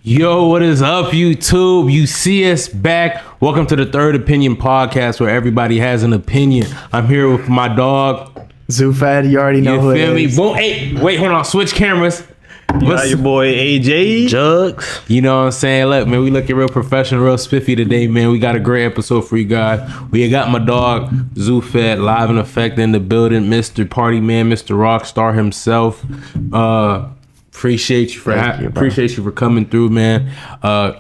Yo, what is up, YouTube? You see us back. Welcome to the Third Opinion Podcast, where everybody has an opinion. I'm here with my dog, Zufed. You already know who it is. Boom. Hey, wait, hold on. Switch cameras. You got your boy AJ Jugs. You know what I'm saying? Look, man, we looking real professional, real spiffy today, man. We got a great episode for you guys. We got my dog, Zufed, live in effect in the building. Mr. Party Man, Mr. Rockstar himself. Appreciate you for coming through, man.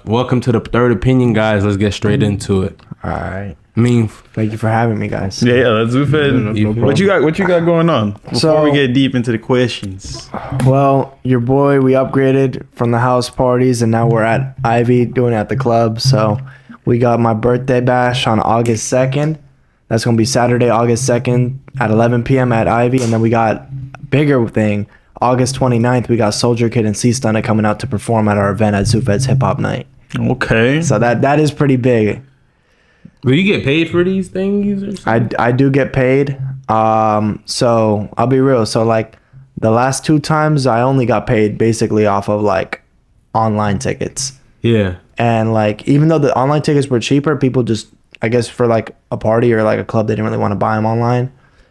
Welcome to the Third Opinion, guys. Let's get straight into it. All right. Thank you for having me, guys. Yeah, let's move in. What you got going on before we get deep into the questions? Well, your boy, we upgraded from the house parties, and now we're at Ivy doing it at the club. So we got my birthday bash on August 2nd. That's gonna be Saturday, August 2nd at 11 p.m. at Ivy, and then we got a bigger thing. August 29th, we got Soldier Kid and C-Stunner coming out to perform at our event at Zufed's Hip Hop Night. Okay. So that is pretty big. Will you get paid for these things? I do get paid. So I'll be real. So like the last two times I only got paid basically off of like online tickets. Yeah. And like even though the online tickets were cheaper, people just, I guess for like a party or like a club, they didn't really want to buy them online,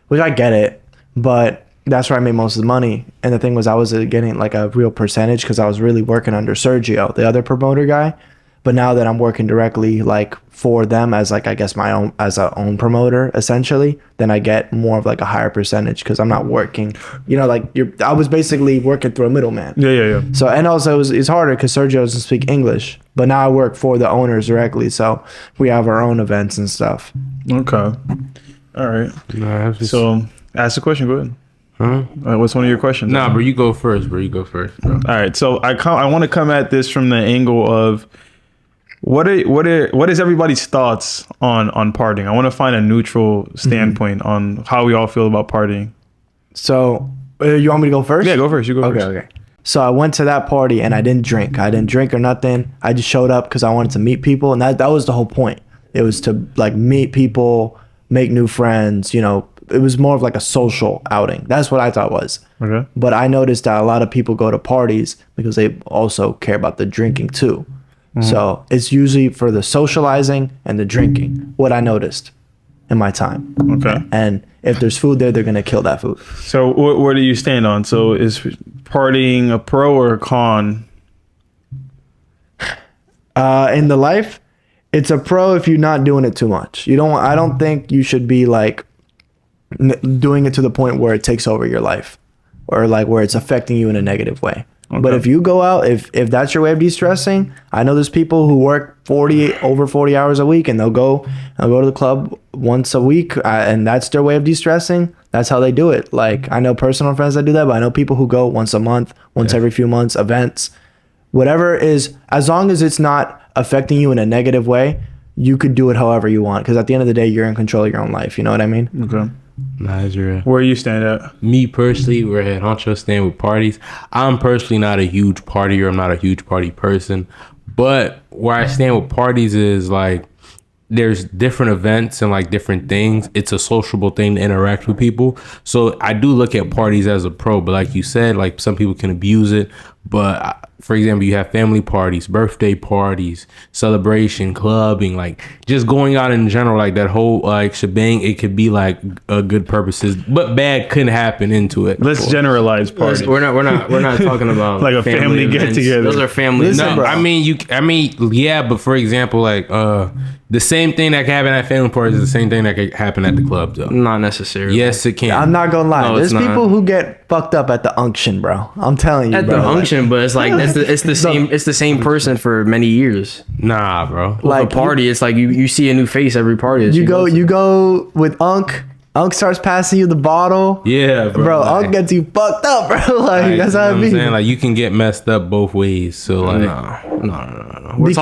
which I get it. But that's where I made most of the money. And the thing was, I was getting like a real percentage because I was really working under Sergio, the other promoter guy. But now that I'm working directly like for them as like, I guess my own, as a own promoter essentially, then I get more of like a higher percentage because I'm not working, I was basically working through a middleman. Yeah. So, and also it's harder because Sergio doesn't speak English, but now I work for the owners directly. So we have our own events and stuff. Okay. All right. So ask the question. Go ahead. Huh? What's one of your questions? Nah, bro, you go first, bro. All right. So I want to come at this from the angle of what is everybody's thoughts on partying? I want to find a neutral standpoint on how we all feel about partying. So you want me to go first? Yeah, go first. You go first. Okay. So I went to that party and I didn't drink. I didn't drink or nothing. I just showed up because I wanted to meet people, and that was the whole point. It was to like meet people, make new friends. It was more of like a social outing. That's what I thought was. Okay. But I noticed that a lot of people go to parties because they also care about the drinking too. Mm-hmm. So it's usually for the socializing and the drinking, what I noticed in my time. Okay. And if there's food there, they're going to kill that food. So where do you stand on? So is partying a pro or a con? In the life, it's a pro if you're not doing it too much. I don't think you should be like doing it to the point where it takes over your life or like where it's affecting you in a negative way. Okay. But if you go out, if that's your way of de-stressing, I know there's people who work over 40 hours a week and they'll go to the club once a week and that's their way of de-stressing. That's how they do it. Like I know personal friends that do that, but I know people who go once a month, once every few months, events, whatever is, as long as it's not affecting you in a negative way, you could do it however you want. Because at the end of the day, you're in control of your own life. You know what I mean? Okay. Nigeria. Where you stand at? Me personally, where at Honcho stand with parties. I'm personally not a huge partier. I'm not a huge party person. But where I stand with parties is like there's different events and like different things. It's a sociable thing to interact with people. So I do look at parties as a pro. But like you said, like some people can abuse it. But for example, you have family parties, birthday parties, celebration, clubbing, like just going out in general, like that whole like shebang. It could be like good purposes, but bad couldn't happen into it. Let's generalize parties. We're not talking about like a family get together. Those are family. Listen, no, bro. I mean, yeah, but for example, like the same thing that can happen at family parties is the same thing that can happen at the club, though. Not necessarily. Yes, it can. I'm not gonna lie. No, There's it's people not. who get fucked up at the unction, bro. I'm telling you, At bro. the unction, but it's like it's the same person for many years. Nah, bro. Like Like, a party, it's like you see a new face every party. that You you go with Unk. Unk starts passing you the bottle. Yeah, Bro, like, Unk gets you fucked up, bro. Like that's how you know it what I'm be. saying? Like you can get messed up both ways. So like, No. We're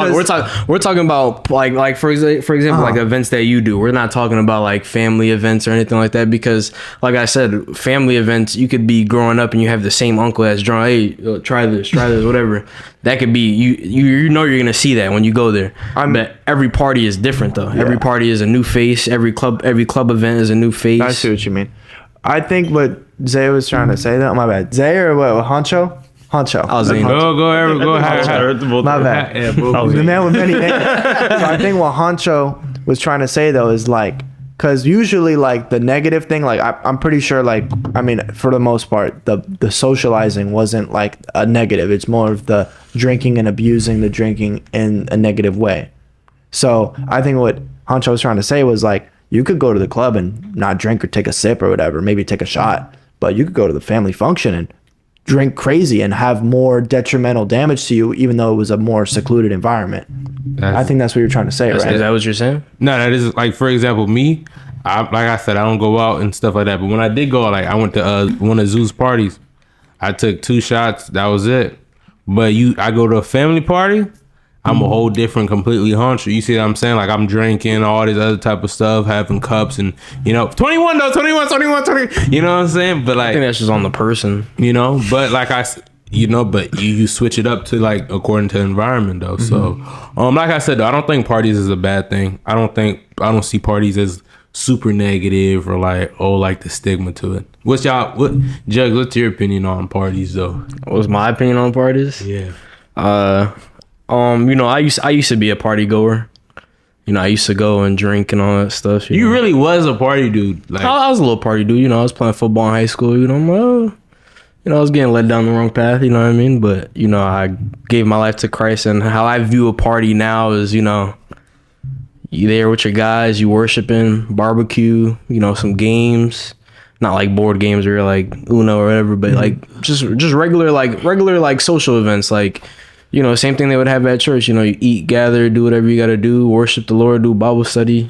talking about like for example like events that you do. We're not talking about like family events or anything like that because like I said, family events you could be growing up and you have the same uncle that's drawing. Hey, try this, whatever. That could be you know you're gonna see that when you go there. But every party is different though. Yeah. Every party is a new face. Every club event is a new face. I see what you mean. I think what Zay was trying to say though. My bad. Zay or what? Honcho? Honcho. I was in. Go ahead. My bad. Yeah, bro. The man with many names. So I think what Honcho was trying to say though is like, because usually like the negative thing, like I'm pretty sure like, I mean, for the most part, the socializing wasn't like a negative. It's more of the drinking and abusing the drinking in a negative way. So I think what Honcho was trying to say was like, you could go to the club and not drink or take a sip or whatever, maybe take a shot, but you could go to the family function and drink crazy and have more detrimental damage to you, even though it was a more secluded environment. I think that's what you're trying to say, right? Is that what you're saying? No, that is like, for example, me. Like I said, I don't go out and stuff like that. But when I did go, like I went to one of Zoo's parties. I took 2 shots. That was it. But I go to a family party. I'm a whole different, completely Honcho. You see what I'm saying? Like I'm drinking all this other type of stuff, having cups, and 21 though, 21. You know what I'm saying? But like, I think that's just on the person. But like but you switch it up to like according to the environment though. So, like I said, though, I don't think parties is a bad thing. I don't see parties as super negative or like the stigma to it. Jug, what's your opinion on parties though? What's my opinion on parties? Yeah. I used to be a party goer. I used to go and drink and all that stuff. You really was a party dude. Like I was a little party dude. I was playing football in high school. I'm I was getting led down the wrong path. You know what I mean? But I gave my life to Christ, and how I view a party now is you there with your guys, you worshiping, barbecue, some games. Not like board games or like Uno or whatever, but like just regular like social events, like same thing they would have at church. You eat, gather, do whatever you got to do, worship the Lord, do Bible study.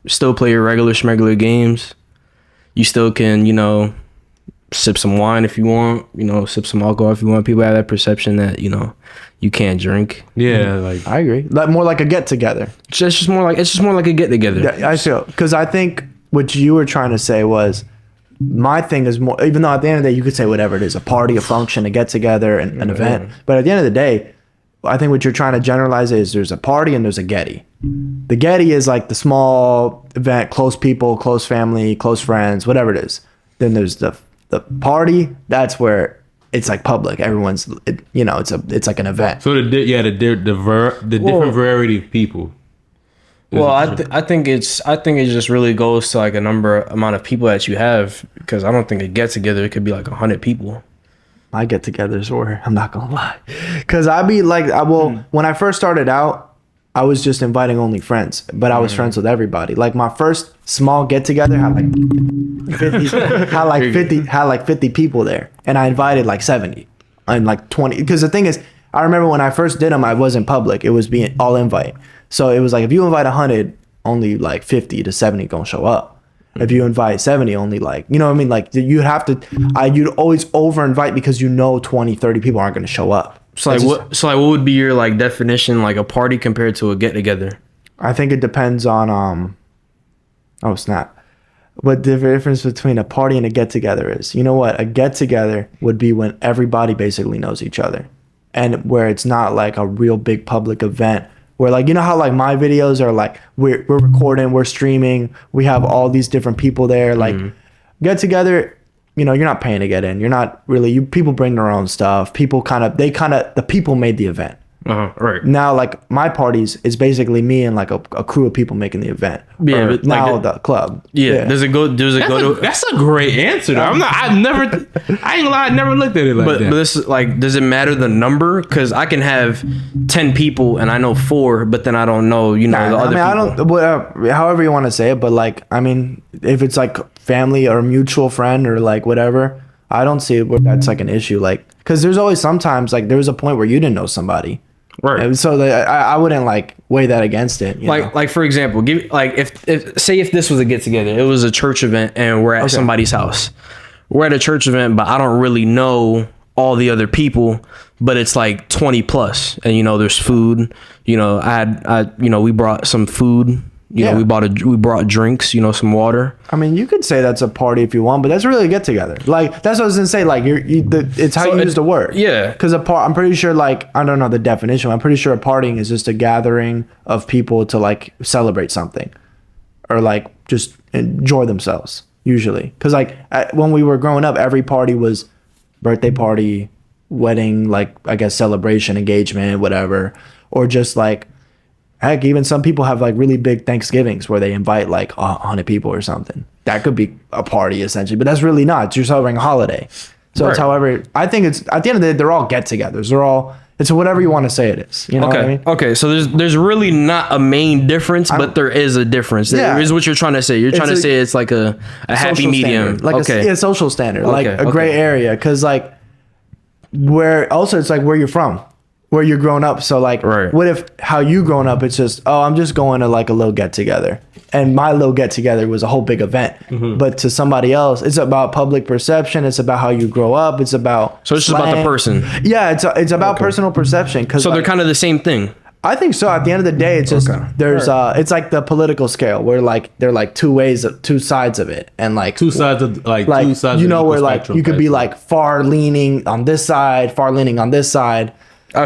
Still play your regular schmegular games. You still can sip some wine if you want. Sip some alcohol if you want. People have that perception that you can't drink. Yeah, like I agree. More like a get together. It's just more like a get together. Yeah, I feel, because I think what you were trying to say was, my thing is more, even though at the end of the day you could say whatever it is, a party, a function, a get together, an event, but at the end of the day, I think what you're trying to generalize is there's a party and there's a getty. The getty is like the small event, close people, close family, close friends, whatever it is. Then there's the party. That's where it's like public. Everyone's it's like an event. So the different variety of people. Well, I think it just really goes to like amount of people that you have, because I don't think a get together it could be like 100 people. My get-togethers were, I'm not gonna lie, because I'd be like, when I first started out, I was just inviting only friends, but I was friends with everybody. Like my first small get-together had like 50 people there, and I invited like 70 and like 20. Because the thing is, I remember when I first did them, I wasn't public; it was being all invite. So it was like if you invite 100, only like 50 to 70 gonna show up. If you invite 70, only like, what I mean? Like you'd always over invite because 20, 30 people aren't going to show up. So what would be your like definition, like a party compared to a get together? I think it depends on, oh snap. What the difference between a party and a get together is, a get together would be when everybody basically knows each other, and where it's not like a real big public event. Where like, how like my videos are like, we're recording, we're streaming, we have all these different people there. Like get together, you're not paying to get in. You're not really, people bring their own stuff. People the people made the event. Right. Now, like my parties is basically me and like a crew of people making the event. Yeah, but now like the club. Yeah. Does it go to? That's a great answer though. I ain't gonna lie, I never looked at it like that. But this is like, does it matter the number? Because I can have 10 people and I know 4, but then I don't know, the other people. I don't, however you want to say it, but like, if it's like family or mutual friend or like whatever, I don't see it where that's like an issue. Like, because there's always sometimes like there was a point where you didn't know somebody. Right. And so I wouldn't like weigh that against it. Like for example, if this was a get together, it was a church event and we're at somebody's house. We're at a church event, but I don't really know all the other people, but it's like 20 plus, and there's food. We brought some food. We brought drinks, some water. You could say that's a party if you want, but that's really a get together. Like that's what I was gonna say. Like it's how you use the word. Yeah. Because I'm pretty sure, like, I don't know the definition. I'm pretty sure a partying is just a gathering of people to like celebrate something, or like just enjoy themselves. Usually, because like when we were growing up, every party was birthday party, wedding, like I guess celebration, engagement, whatever, or just like heck, even some people have like really big Thanksgivings where they invite like 100 people or something. That could be a party essentially, but that's really not. You're celebrating a holiday. So it's however, I think it's at the end of the day, they're all get-togethers. They're all, it's whatever you want to say it is. You know what I mean? Okay. So there's really not a main difference, but there is a difference. Yeah. There is what you're trying to say. You're trying to say it's like a happy medium. Standard. Like a social standard, like a Okay. gray area. Cause like where also it's like where you're from, where you're growing up. So like, what if how you growing up, it's just, oh, I'm just going to like a little get together. And my little get together was a whole big event. But to somebody else, it's about public perception. It's about how you grow up. It's about So it's just about the person. Yeah, it's about personal perception. Cause So like, they're kind of the same thing. I think so. At the end of the day, it's just there's it's like the political scale where like they're like two sides of it, and like Two sides of like two sides. you know of where equal like spectrum you could be type like far leaning on this side, far leaning on this side. I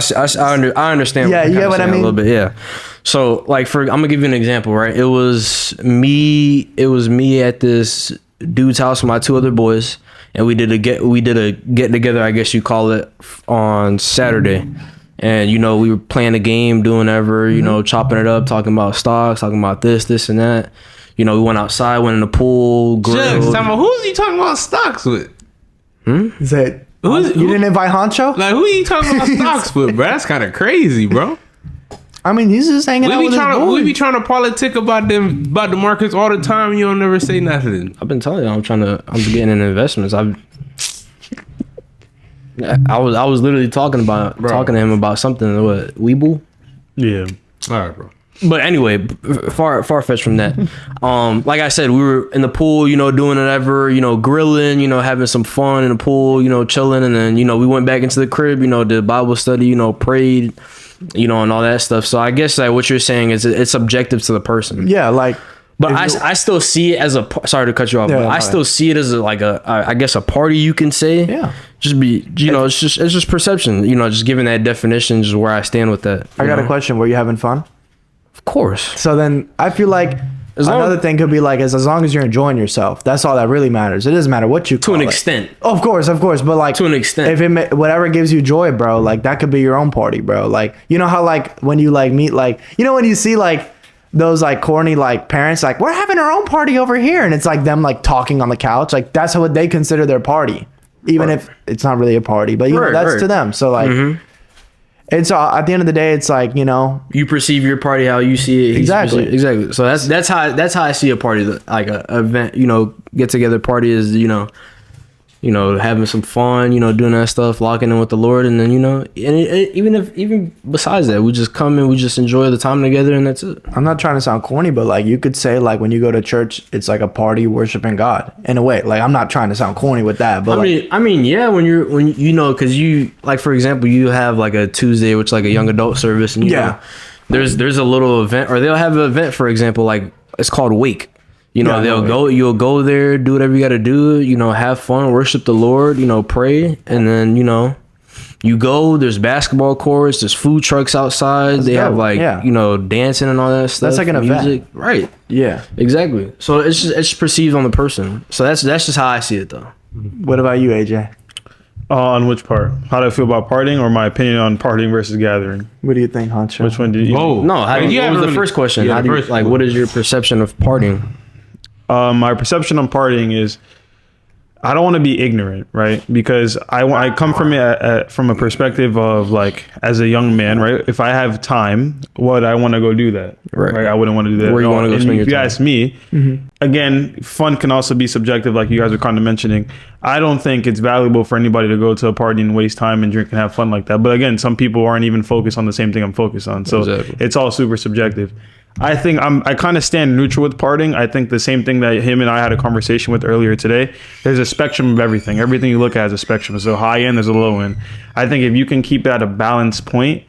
understand. Yeah, what you you're get what I saying mean? A little bit, yeah. So, like, I'm gonna give you an example, right? It was me at this dude's house with my two other boys, and we did a get together, I guess you call it, on Saturday. And you know, we were playing a game, doing whatever, you know, chopping it up, talking about stocks, talking about this and that. You know, we went outside, went in the pool, grilled. who's he talking about stocks with? Is that Who's- you didn't invite Honcho? Like, who are you talking about stocks with, bro? That's kind of crazy, bro. I mean, he's just hanging out with his boys. We be trying to politic about the markets all the time. You don't never say nothing. I've been telling you, I'm getting in investments. I was literally talking to him about something. What, Weeble? Yeah. All right, bro. But anyway, far fetched from that. Like I said, we were in the pool, you know, doing whatever, you know, grilling, you know, having some fun in the pool, you know, chilling, and then, you know, we went back into the crib, you know, did Bible study, you know, prayed, you know, and all that stuff. So I guess like what you're saying is it's subjective to the person. Yeah, like. But I still see it as sorry to cut you off, but I still see it as I guess a party, you can say. Yeah. Just be, you know, it's just perception, you know, just giving that definition, just where I stand with that. I got a question. Were you having fun? Of course. So then I feel like another thing could be like, as long as you're enjoying yourself, that's all that really matters. It doesn't matter what you call To an it. extent. Of course, but like To an extent. if whatever gives you joy, bro, like that could be your own party, bro. Like, you know how like when you like meet, like, you know when you see like those like corny like parents like, we're having our own party over here, and it's like them like talking on the couch, like that's what they consider their party, even if it's not really a party, but you know that's to them. So like. It's at the end of the day, it's like, you know, You perceive your party how you see it. Exactly. So that's how I see a party, like a event, you know, get together party is, you know, having some fun, you know, doing that stuff, locking in with the Lord, and then, you know, and even besides that, we just come and we just enjoy the time together, and that's it. I'm not trying to sound corny, but like you could say like when you go to church, it's like a party worshiping God in a way. Like I'm not trying to sound corny with that, but I mean, yeah, when you know, because you, like, for example, you have like a Tuesday, which is like a young adult service, and you know, there's a little event, or they'll have an event, for example, like it's called Wake. You know, you'll go there, do whatever you got to do, you know, have fun, worship the Lord, you know, pray. And then, you know, you go, there's basketball courts, there's food trucks outside. They have like, you know, dancing and all that stuff. That's like an event. Right. Yeah. Exactly. So it's perceived on the person. So that's just how I see it though. What about you, AJ? On which part? How do I feel about partying, or my opinion on partying versus gathering? What do you think, Honcho? Which one do you? Oh No, what was the first question? How do you, like, what is your perception of partying? My perception on partying is, I don't want to be ignorant, right? Because I come from it from a perspective of like, as a young man, right? If I have time, would I want to go do that? Right. I wouldn't want to do that. Where you want to go spend your If you time? ask me, again, fun can also be subjective, like you guys are kind of mentioning. I don't think it's valuable for anybody to go to a party and waste time and drink and have fun like that. But again, some people aren't even focused on the same thing I'm focused on. So it's all super subjective. I think I kind of stand neutral with partying. I think the same thing that him and I had a conversation with earlier today. There's a spectrum of everything. Everything you look at is a spectrum. So high end, there's a low end. I think if you can keep it at a balanced point,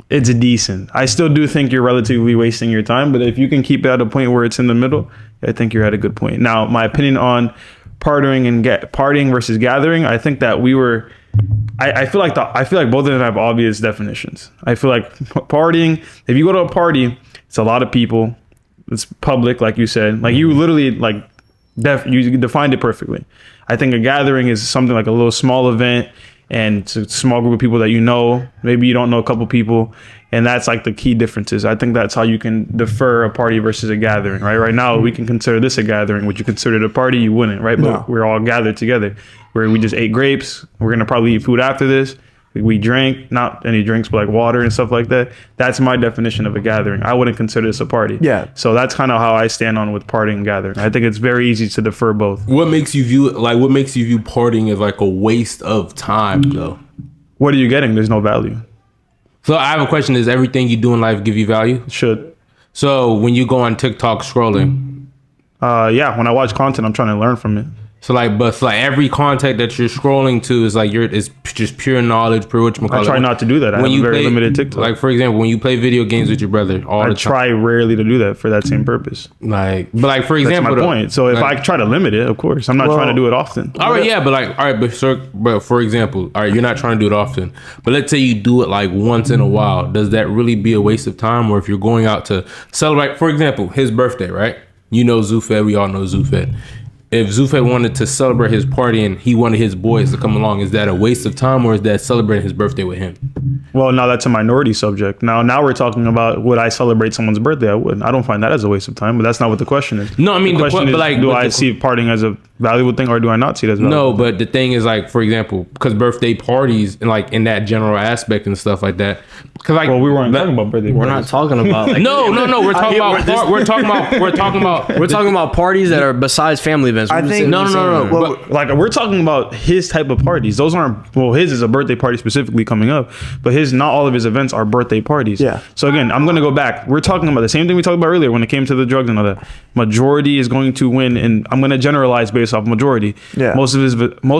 it's decent. I still do think you're relatively wasting your time, but if you can keep it at a point where it's in the middle, I think you're at a good point. Now, my opinion on partying versus gathering, I think that we were. I feel like both of them have obvious definitions. I feel like partying, if you go to a party, it's a lot of people. It's public, like you said. Like you literally you defined it perfectly. I think a gathering is something like a little small event. and it's a small group of people that you know. Maybe you don't know a couple people, and that's like the key differences. I think that's how you can defer a party versus a gathering, right? Right now, we can consider this a gathering. Would you consider it a party? You wouldn't, right? But No. we're all gathered together where we just ate grapes. We're going to probably eat food after this. We drank, not any drinks, but like water and stuff like that. That's my definition of a gathering. I wouldn't consider this a party. Yeah. So that's kind of how I stand on with partying and gathering. I think it's very easy to defer both. What makes you view partying as like a waste of time though? What are you getting? There's no value. So I have a question: does everything you do in life give you value? It should. So when you go on TikTok scrolling, Yeah, when I watch content, I'm trying to learn from it. so like every content that you're scrolling to is like it's just pure knowledge, pure whatchamacallit. I try not to do that. I have a very limited TikTok. Like for example, when you play video games with your brother, all I the time. try rarely to do that for that same purpose. But for That's example, my point. So if like- I try to limit it, of course, I'm not trying to do it often. all right, yeah, but for example, all right, you're not trying to do it often, but let's say you do it like once in a while. Does that really be a waste of time? Or if you're going out to celebrate, for example, his birthday, right? You know Zufed, we all know Zufed. If Zufed wanted to celebrate his party and he wanted his boys to come along, is that a waste of time or is that celebrating his birthday with him? Well, now that's a minority subject. Now we're talking about would I celebrate someone's birthday? I wouldn't. I don't find that as a waste of time, but that's not what the question is. No, I mean, the question but is, like, do but I the- see partying as a valuable thing or do I not see it as valuable? No, but the thing is, like, for example, because birthday parties and like in that general aspect and stuff like that. Because like, Well, we weren't talking about birthday We're parties. not talking about like, no. We're talking about we're talking about parties that are besides family events. I We're think- saying- no. Well, Like we're talking about his type of parties. Those aren't, well, his is a birthday party specifically coming up, but not all of his events are birthday parties. Yeah. So again, I'm going to go back. We're talking about the same thing we talked about earlier when it came to the drugs and all that. Majority is going to win, and I'm going to generalize based off majority. Yeah. Most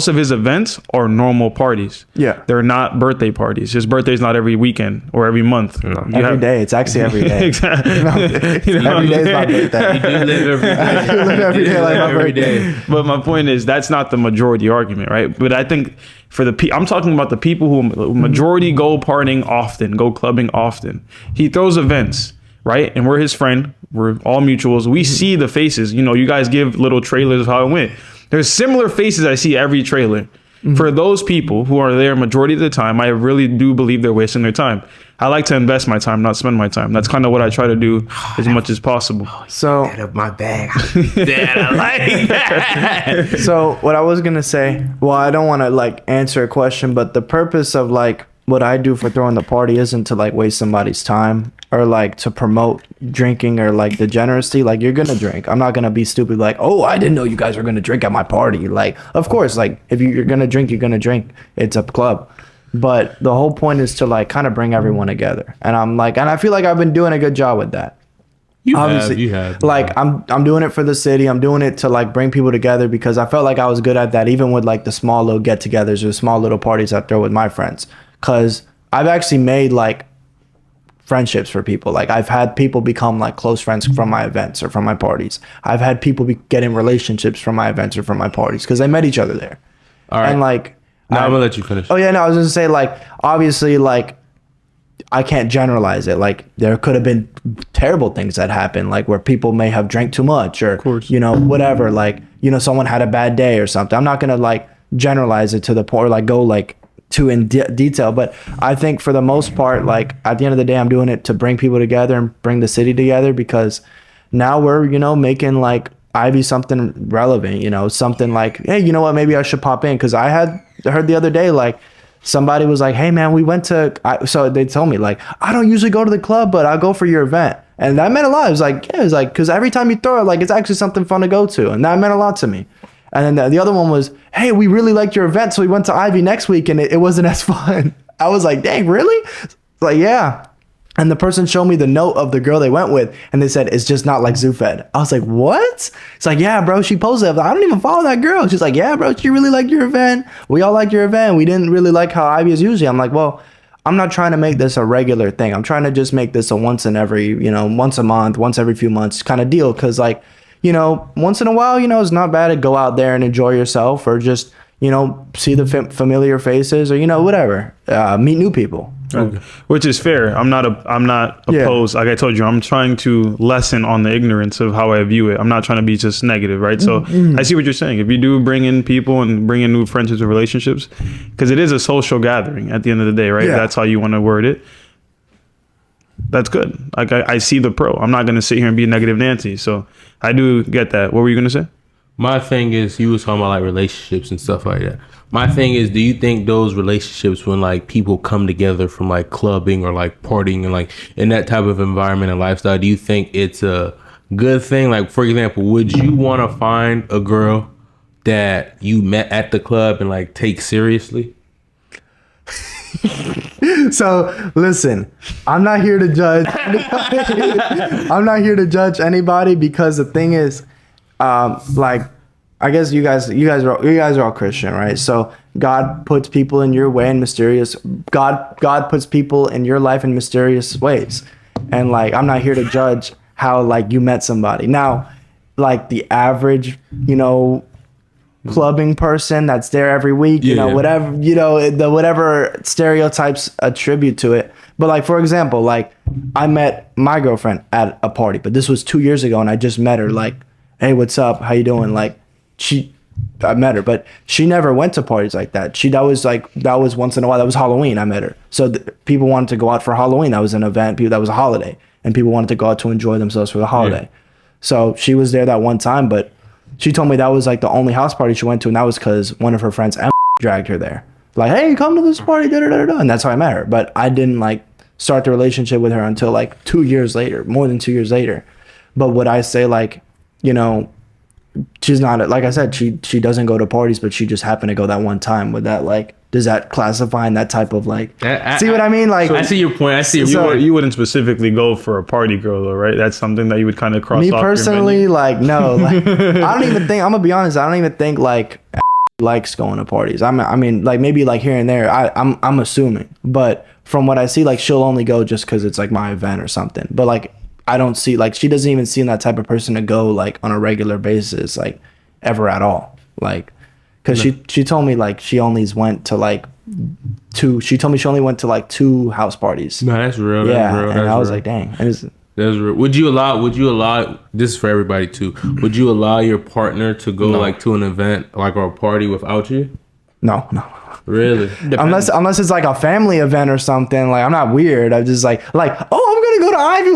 of his events are normal parties. Yeah. They're not birthday parties. His birthday's not every weekend or every month. You every have- day. It's actually every day. Exactly. Every day is my birthday. You live Every day like my every birthday. day. But my point is that's not the majority argument, right? But I think for I'm talking about the people who majority go partying often, go clubbing often. He throws events, right? And we're his friend. We're all mutuals. We see the faces. You know, you guys give little trailers of how it went. There's similar faces I see every trailer. For those people who are there majority of the time, I really do believe they're wasting their time. I like to invest my time, not spend my time. That's kind of what I try to do as much as possible. So Up my bag. Dad, I like that. So what I was gonna say, well, I don't want to like answer a question, but the purpose of like what I do for throwing the party isn't to like waste somebody's time or like to promote drinking or like degeneracy. Like you're gonna drink. I'm not gonna be stupid like, oh, I didn't know you guys were gonna drink at my party. Like, of course, like if you're gonna drink, you're gonna drink. It's a club. But the whole point is to like kind of bring everyone together. And I feel like I've been doing a good job with that. You have. Like I'm doing it for the city. I'm doing it to like bring people together because I felt like I was good at that, even with like the small little get-togethers or small little parties I throw with my friends. Cause I've actually made like friendships for people. Like I've had people become like close friends from my events or from my parties. I've had people get in relationships from my events or from my parties because they met each other there. All right. And like, No, I'm gonna let you finish. oh yeah, no, I was gonna say like obviously like I can't generalize it. Like there could have been terrible things that happened, like where people may have drank too much or you know whatever. Like you know someone had a bad day or something. I'm not gonna like generalize it to the point or like go like too in detail. But I think for the most part, like at the end of the day, I'm doing it to bring people together and bring the city together because now we're making like Ivy something relevant. Something like, hey, you know what? Maybe I should pop in because I heard the other day like. Somebody was like, hey man, we went to, so they told me like, I don't usually go to the club, but I'll go for your event. And that meant a lot. It was like, yeah, because every time you throw it, like it's actually something fun to go to. And that meant a lot to me. And then the other one was, hey, we really liked your event. So we went to Ivy next week and it wasn't as fun. I was like, dang, really? Like, yeah. And the person showed me the note of the girl they went with, and they said, it's just not like Zufed. I was like, what? It's like, yeah, bro, she posted. I was like, I don't even follow that girl. She's like, yeah, bro, she really liked your event. We all liked your event. We didn't really like how Ivy is usually. I'm like, well, I'm not trying to make this a regular thing. I'm trying to just make this a once a month, once every few months kind of deal. Because, like, once in a while, it's not bad to go out there and enjoy yourself or just, see the familiar faces or, whatever, meet new people. Okay. Which is fair. I'm not Yeah. opposed. Like I told you, I'm trying to lessen on the ignorance of how I view it. I'm not trying to be just negative, right? So I see what you're saying. If you do bring in people and bring in new friendships and relationships, because it is a social gathering at the end of the day, right? Yeah. That's how you want to word it. That's good. Like I see the pro. I'm not going to sit here and be a negative Nancy. So I do get that. What were you going to say? My thing is, you was talking about like relationships and stuff like that. My thing is, do you think those relationships, when like people come together from like clubbing or like partying and like in that type of environment and lifestyle, do you think it's a good thing? Like, for example, would you want to find a girl that you met at the club and like take seriously? So listen, I'm not here to judge. I'm not here to judge anybody, because the thing is, like, I guess you guys are all Christian, right? So God puts people in your way in mysterious. God puts people in your life in mysterious ways, and like, I'm not here to judge how like you met somebody. Now, like the average, clubbing person that's there every week, whatever, the whatever stereotypes attribute to it. But like, for example, like I met my girlfriend at a party, but this was 2 years ago, and I just met her. Like, hey, what's up? How you doing? Like, I met her, but she never went to parties like that. That was once in a while. That was Halloween. I met her. So people wanted to go out for Halloween. That was an event. That was a holiday, and people wanted to go out to enjoy themselves for the holiday. Yeah. So she was there that one time, but she told me that was like the only house party she went to, and that was because one of her friends dragged her there. Like, hey, come to this party, and that's how I met her. But I didn't like start the relationship with her until like 2 years later, more than 2 years later. But would I say like, she's not, like I said, she doesn't go to parties, but she just happened to go that one time. Would that like, does that classify in that type of like, see what I mean? Like, I see your point. I see. You wouldn't specifically go for a party girl though, right? That's something that you would kind of cross off. Me personally, like, no, like, I don't even think, I'm gonna be honest, I don't even think like likes going to parties. I mean, like maybe like here and there, I'm assuming, but from what I see, like she'll only go just because it's like my event or something. But like, I don't see, like, she doesn't even seem that type of person to go like on a regular basis, like ever at all. Like, cause she told me like she only went to like she told me she only went to like 2 house parties. No, that's real. Yeah. That's real. And I was real. like, dang. That's real. Would you allow, this is for everybody too, would you allow your partner to go like to an event like or a party without you? No. Really? Unless it's like a family event or something. Like, I'm not weird. I'm just like, oh, I'm gonna go to Ivy.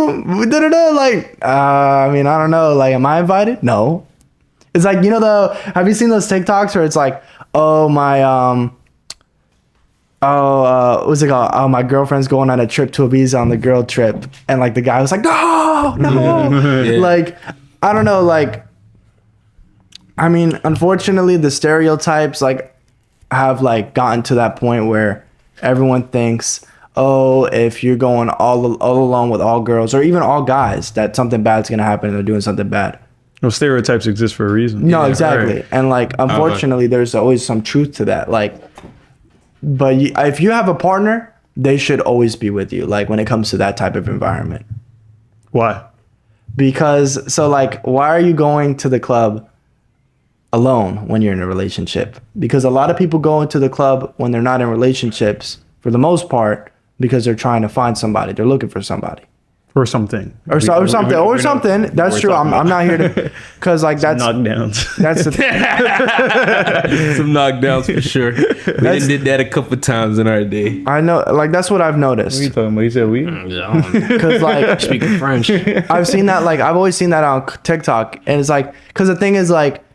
Like, I mean, I don't know. Like, am I invited? No. It's like, have you seen those TikToks where it's like, oh, my, what's it called? Oh, my girlfriend's going on a trip to Ibiza on the girl trip. And like the guy was like, no. Yeah. Like, I don't know. Like, I mean, unfortunately, the stereotypes, like, have like gotten to that point where everyone thinks, oh, if you're going all alone with all girls or even all guys, that something bad's gonna happen and they're doing something bad. Well, stereotypes exist for a reason. No, exactly. Right. And like, unfortunately, there's always some truth to that. Like, but if you have a partner, they should always be with you. Like, when it comes to that type of environment. Why? Because like, why are you going to the club alone when you're in a relationship? Because a lot of people go into the club when they're not in relationships, for the most part, because they're trying to find somebody. They're looking for somebody. Or something. Or something. That's true. I'm not here to, because like that's knockdowns. That's the some knockdowns for sure. We did that a couple times in our day. I know, like that's what I've noticed. What are you talking about? You said we? Because like, speaking French, I've seen that. Like, I've always seen that on TikTok, and it's like, because the thing is like,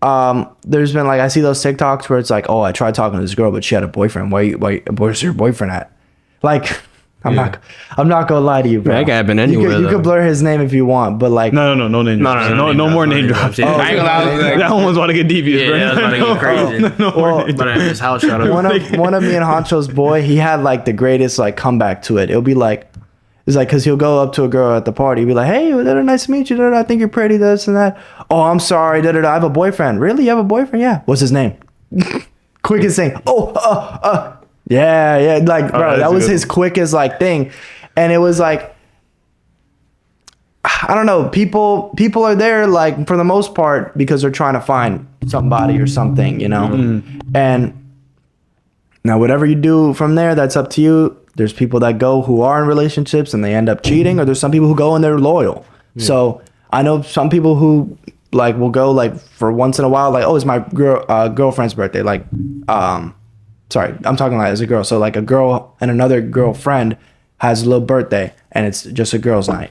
there's been like, I see those TikToks where it's like, oh, I tried talking to this girl, but she had a boyfriend. Where's your boyfriend at? Like, I'm not gonna lie to you, bro. That could happen anywhere. You could blur his name if you want, but like, no name drops. No more name drops. I ain't gonna lie, that one was about to get devious, bro. Yeah, that's about to get crazy. But at his house, shut up. One of me and Honcho's boy, he had like the greatest like comeback to it. It'll be like, it's like, cause he'll go up to a girl at the party, he'll be like, hey, nice to meet you. I think you're pretty, this and that. Oh, I'm sorry. I have a boyfriend. Really? You have a boyfriend? Yeah. What's his name? Quickest thing. Yeah. Like, bro, that was his quickest like thing. And it was like, I don't know. People are there like for the most part because they're trying to find somebody or something, And now whatever you do from there, that's up to you. There's people that go who are in relationships and they end up cheating, or there's some people who go and they're loyal. So I know some people who like will go like for once in a while, like, oh, it's my girlfriend's birthday. Like, sorry, I'm talking like as a girl. So like a girl and another girlfriend has a little birthday and it's just a girl's night.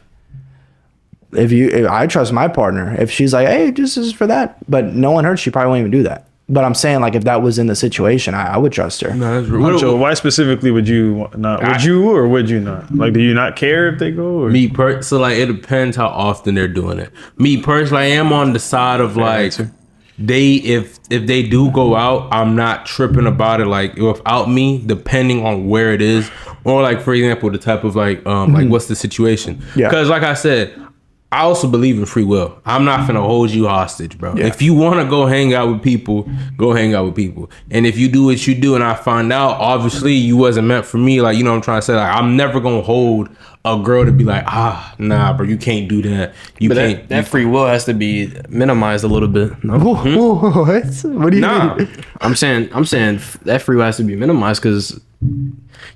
If I trust my partner, if she's like, hey, this is for that, but no one heard, she probably won't even do that. But I'm saying, like, if that was in the situation, I would trust her. No, that's Huncho, why specifically would you not? Would you or would you not? Like, do you not care if they go? Or? So like it depends how often they're doing it. Me personally, I am on the side of like if they do go out, I'm not tripping about it. Like without me, depending on where it is, or like for example, the type of like like what's the situation? Yeah. Because like I said, I also believe in free will. I'm not finna hold you hostage, bro. Yeah. If you want to go hang out with people, go hang out with people. And if you do what you do and I find out, obviously you wasn't meant for me. Like, you know what I'm trying to say? Like, I'm never going to hold a girl to be like, nah, bro, you can't do that. You But can't. that free will has to be minimized a little bit. No? What do you mean? I'm saying that free will has to be minimized because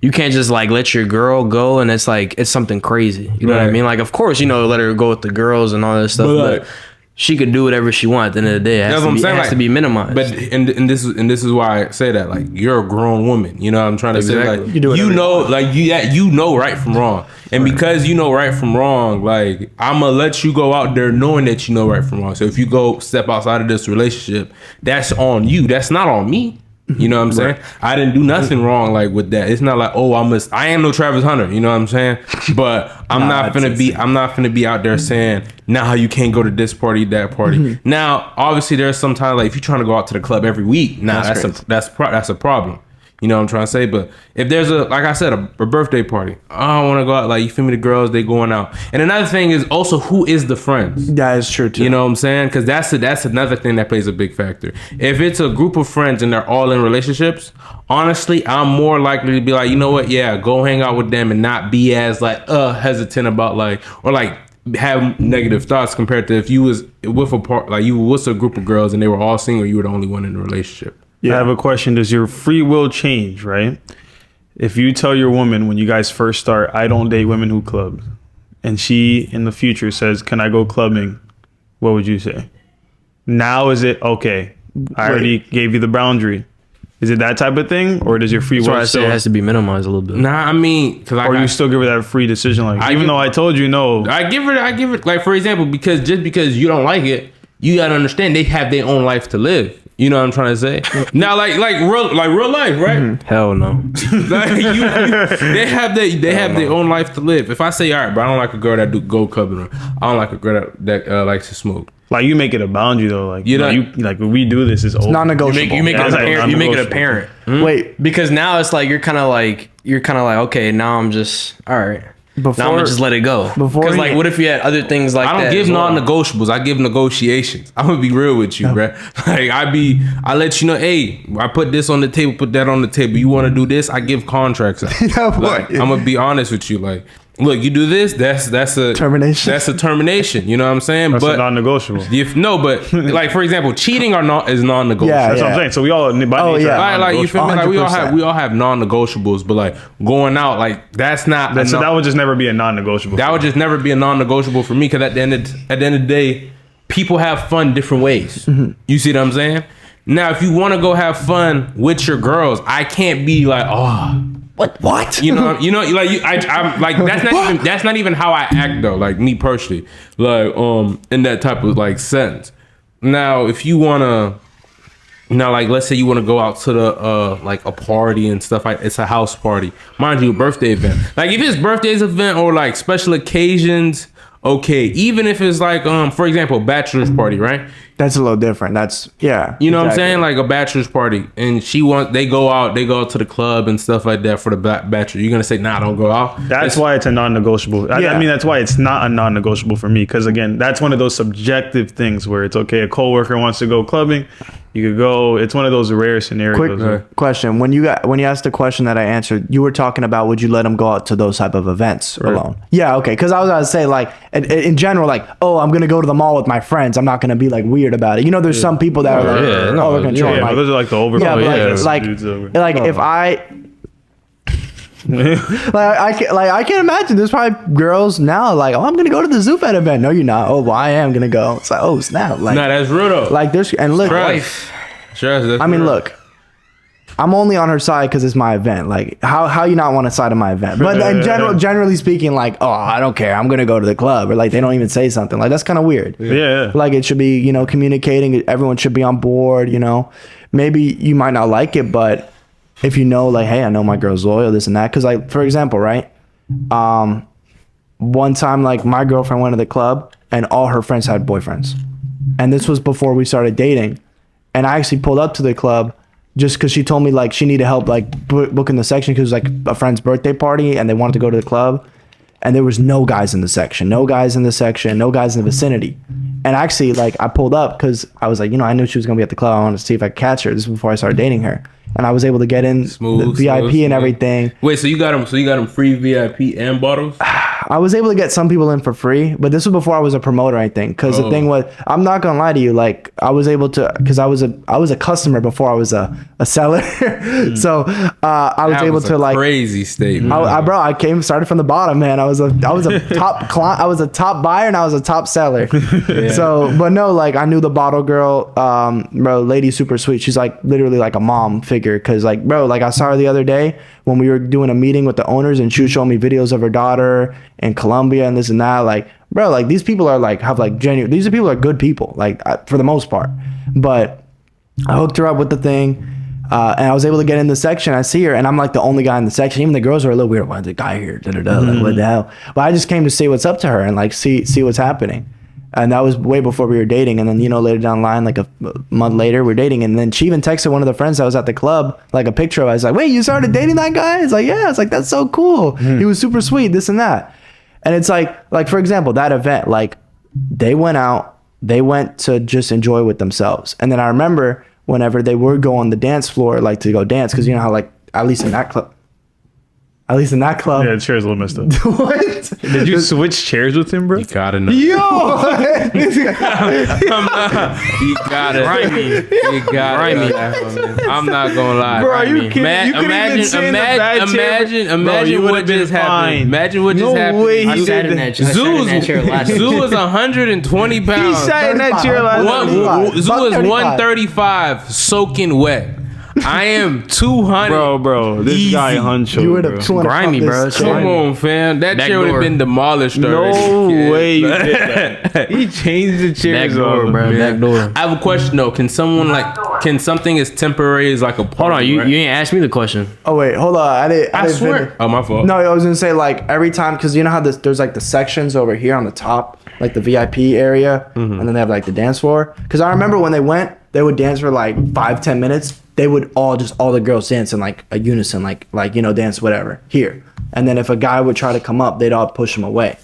you can't just like let your girl go and it's like it's something crazy. You know what I Right. mean? Like, of course, you know, let her go with the girls and all that stuff, But, but she could do whatever she wants. At the end of the day, it has, That's to what I'm be, saying. it has Like, to be minimized. But and this is why I say that. Like, you're a grown woman. You know what I'm trying to say? Exactly. Like, You do whatever you know, like you know right from wrong. And because you know right from wrong, like I'm gonna let you go out there knowing that you know right from wrong. So if you go step outside of this relationship, that's on you. That's not on me. You know what I'm saying? I didn't do nothing wrong like with that. It's not like, oh, I am no Travis Hunter, you know what I'm saying? But I'm not finna be out there saying, nah, you can't go to this party, that party. Now, obviously there's sometimes like if you're trying to go out to the club every week, nah, that's a problem. You know what I'm trying to say? But if there's like I said, a birthday party, I don't want to go out. Like, you feel me? The girls, they going out. And another thing is also who is the friends? That is true too. You know what I'm saying? Because that's another thing that plays a big factor. If it's a group of friends and they're all in relationships, honestly, I'm more likely to be like, you know what? Yeah, go hang out with them and not be as like hesitant about like, or like have negative thoughts compared to if you was with a group of girls and they were all single, you were the only one in the relationship. I have a question. Does your free will change, right? If you tell your woman when you guys first start, I don't date women who club, and she in the future says, can I go clubbing? What would you say? Now is it, okay, I already gave you the boundary. Is it that type of thing? Or does your free That's will why I say still, it has to be minimized a little bit. Nah, I mean, because or you still give her that free decision? Like, even though I told you no. I give it like, for example, because just because you don't like it, you gotta understand they have their own life to live. You know what I'm trying to say? Now, like real life, right? Hell no. Like, they have their own life to live. If I say, all right, but I don't like a girl that do go clubbing, I don't like a girl that likes to smoke. Like, you make it a boundary though. Like, You know- you like when we do this, it's over. non-negotiable. You make Yeah, it it's like apparent. You make it non-negotiable. apparent. Wait, Because now it's like you're kind of like okay, now I'm just all right. Now I'm gonna just let it go. Because like, what if you had other things like that? I don't give as well? non-negotiables. I give negotiations. I'm gonna be real with you, bruh. Like I let you know, hey, I put this on the table, put that on the table. You want to do this? I give contracts out. Yeah, boy. Like, I'm gonna be honest with you. Like, look, you do this, that's a Termination. That's a termination. You know what I'm saying? That's but a non-negotiable. but like for example, cheating is non-negotiable. Yeah, That's what I'm saying. So we all, by nature, yeah. Like you feel me? Like 100%. we all have non-negotiables, but like going out, like that's not. So that would just never be a non-negotiable. That would just never be a non-negotiable for me, because at the end of the day, people have fun different ways. You see what I'm saying? Now, if you want to go have fun with your girls, I can't be like, oh, what? You know, like I'm like that's not even how I act though. Like me personally, like in that type of like sense. Now, if you wanna. Now, like, let's say you want to go out to the like a party and stuff, like it's a house party, mind you, a birthday event. Like if it's birthdays event or like special occasions, okay. Even if it's like for example, bachelor's party, right? That's a little different. That's You know what I'm saying? Like a bachelor's party, and they go out to the club and stuff like that for the bachelor. You're gonna say, nah, don't go out. That's why it's a non-negotiable. I mean, that's why it's not a non-negotiable for me. Because again, that's one of those subjective things where it's okay. A coworker wants to go clubbing, you could go. It's one of those rare scenarios. Quick question: when you asked the question that I answered, you were talking about would you let them go out to those type of events alone? Yeah, okay. Because I was gonna say like in general, like, oh, I'm gonna go to the mall with my friends. I'm not gonna be like weird about it. You know, there's some people that are like, over control. Yeah, but those are like the over. Like if I I can't imagine. There's probably girls now like, oh, I'm gonna go to the Zoufet event. No, you're not. Oh, well, I am gonna go. It's like, oh snap. Like, Nah, that's real though. like there's and look, Stress, that's I mean, real. look, I'm only on her side because it's my event. Like, how you not want a side of my event? But in generally speaking, like, oh, I don't care. I'm gonna go to the club, or like they don't even say something. Like that's kind of weird. Yeah. Like it should be, communicating. Everyone should be on board. Maybe you might not like it, but if you know, like, hey, I know my girl's loyal, this and that. Because, like, for example, right? One time, like, my girlfriend went to the club and all her friends had boyfriends. And this was before we started dating. And I actually pulled up to the club just because she told me, like, she needed help, like, booking the section because it was, like, a friend's birthday party and they wanted to go to the club. And there was no guys in the section, no guys in the vicinity. And actually, like, I pulled up because I was like, I knew she was going to be at the club. I wanted to see if I could catch her. This was before I started dating her. And I was able to get in the VIP and everything. Wait, so you got them free VIP and bottles? I was able to get some people in for free, but this was before I was a promoter, I think. Because the thing was, I'm not gonna lie to you, like I was able to, because I was a customer before I was a seller. So I was able to like crazy statement. I started from the bottom, man. I was a top client, I was a top buyer and I was a top seller. So, but no, like I knew the bottle girl, bro, lady's super sweet. She's like literally like a mom figure, because like, bro, like I saw her the other day when we were doing a meeting with the owners and she was showing me videos of her daughter in Colombia and this and that. Like, bro, like these people are like, have like genuine, these people are good people, like for the most part. But I hooked her up with the thing and I was able to get in the section. I see her and I'm like the only guy in the section. Even the girls are a little weird. Why is the guy here? Like, what the hell? But I just came to say what's up to her and like see what's happening. And that was way before we were dating. And then, later down the line, like a month later, we're dating. And then she even texted one of the friends that was at the club, like a picture of us. Like, wait, you started dating that guy? It's like, yeah. It's like, that's so cool. He was super sweet, this and that. And it's like, for example, that event, like they went out, they went to just enjoy with themselves. And then I remember whenever they would go on the dance floor, like to go dance, because you know how like, at least in that club. Yeah, the chair's a little messed up. What? Did you switch chairs with him, bro? You gotta know. Yo! You gotta. I'm not gonna lie, bro. You can't. Imagine what just happened. Imagine what just happened. I sat in that chair last week. Zoo was 120 pounds. He sat in that chair last week. Zoo was 135, soaking wet. I am 200. Bro, this Easy. guy huncho. You would have Grimy, bro. Come on, fam. That chair would have been demolished already. No way you did that. He changed the chairs Back door, bro. Yeah. Back door. I have a question though. Can something as temporary as like a party? Hold on, you right? ain't asked me the question. Oh wait, hold on. I didn't swear. finish. Oh, my fault. No, I was gonna say like every time, because you know how there's like the sections over here on the top, like the VIP area, and then they have like the dance floor. Because I remember when they went, they would dance for like 5-10 minutes. They would all the girls dance in like a unison, like dance whatever here. And then if a guy would try to come up, they'd all push him away.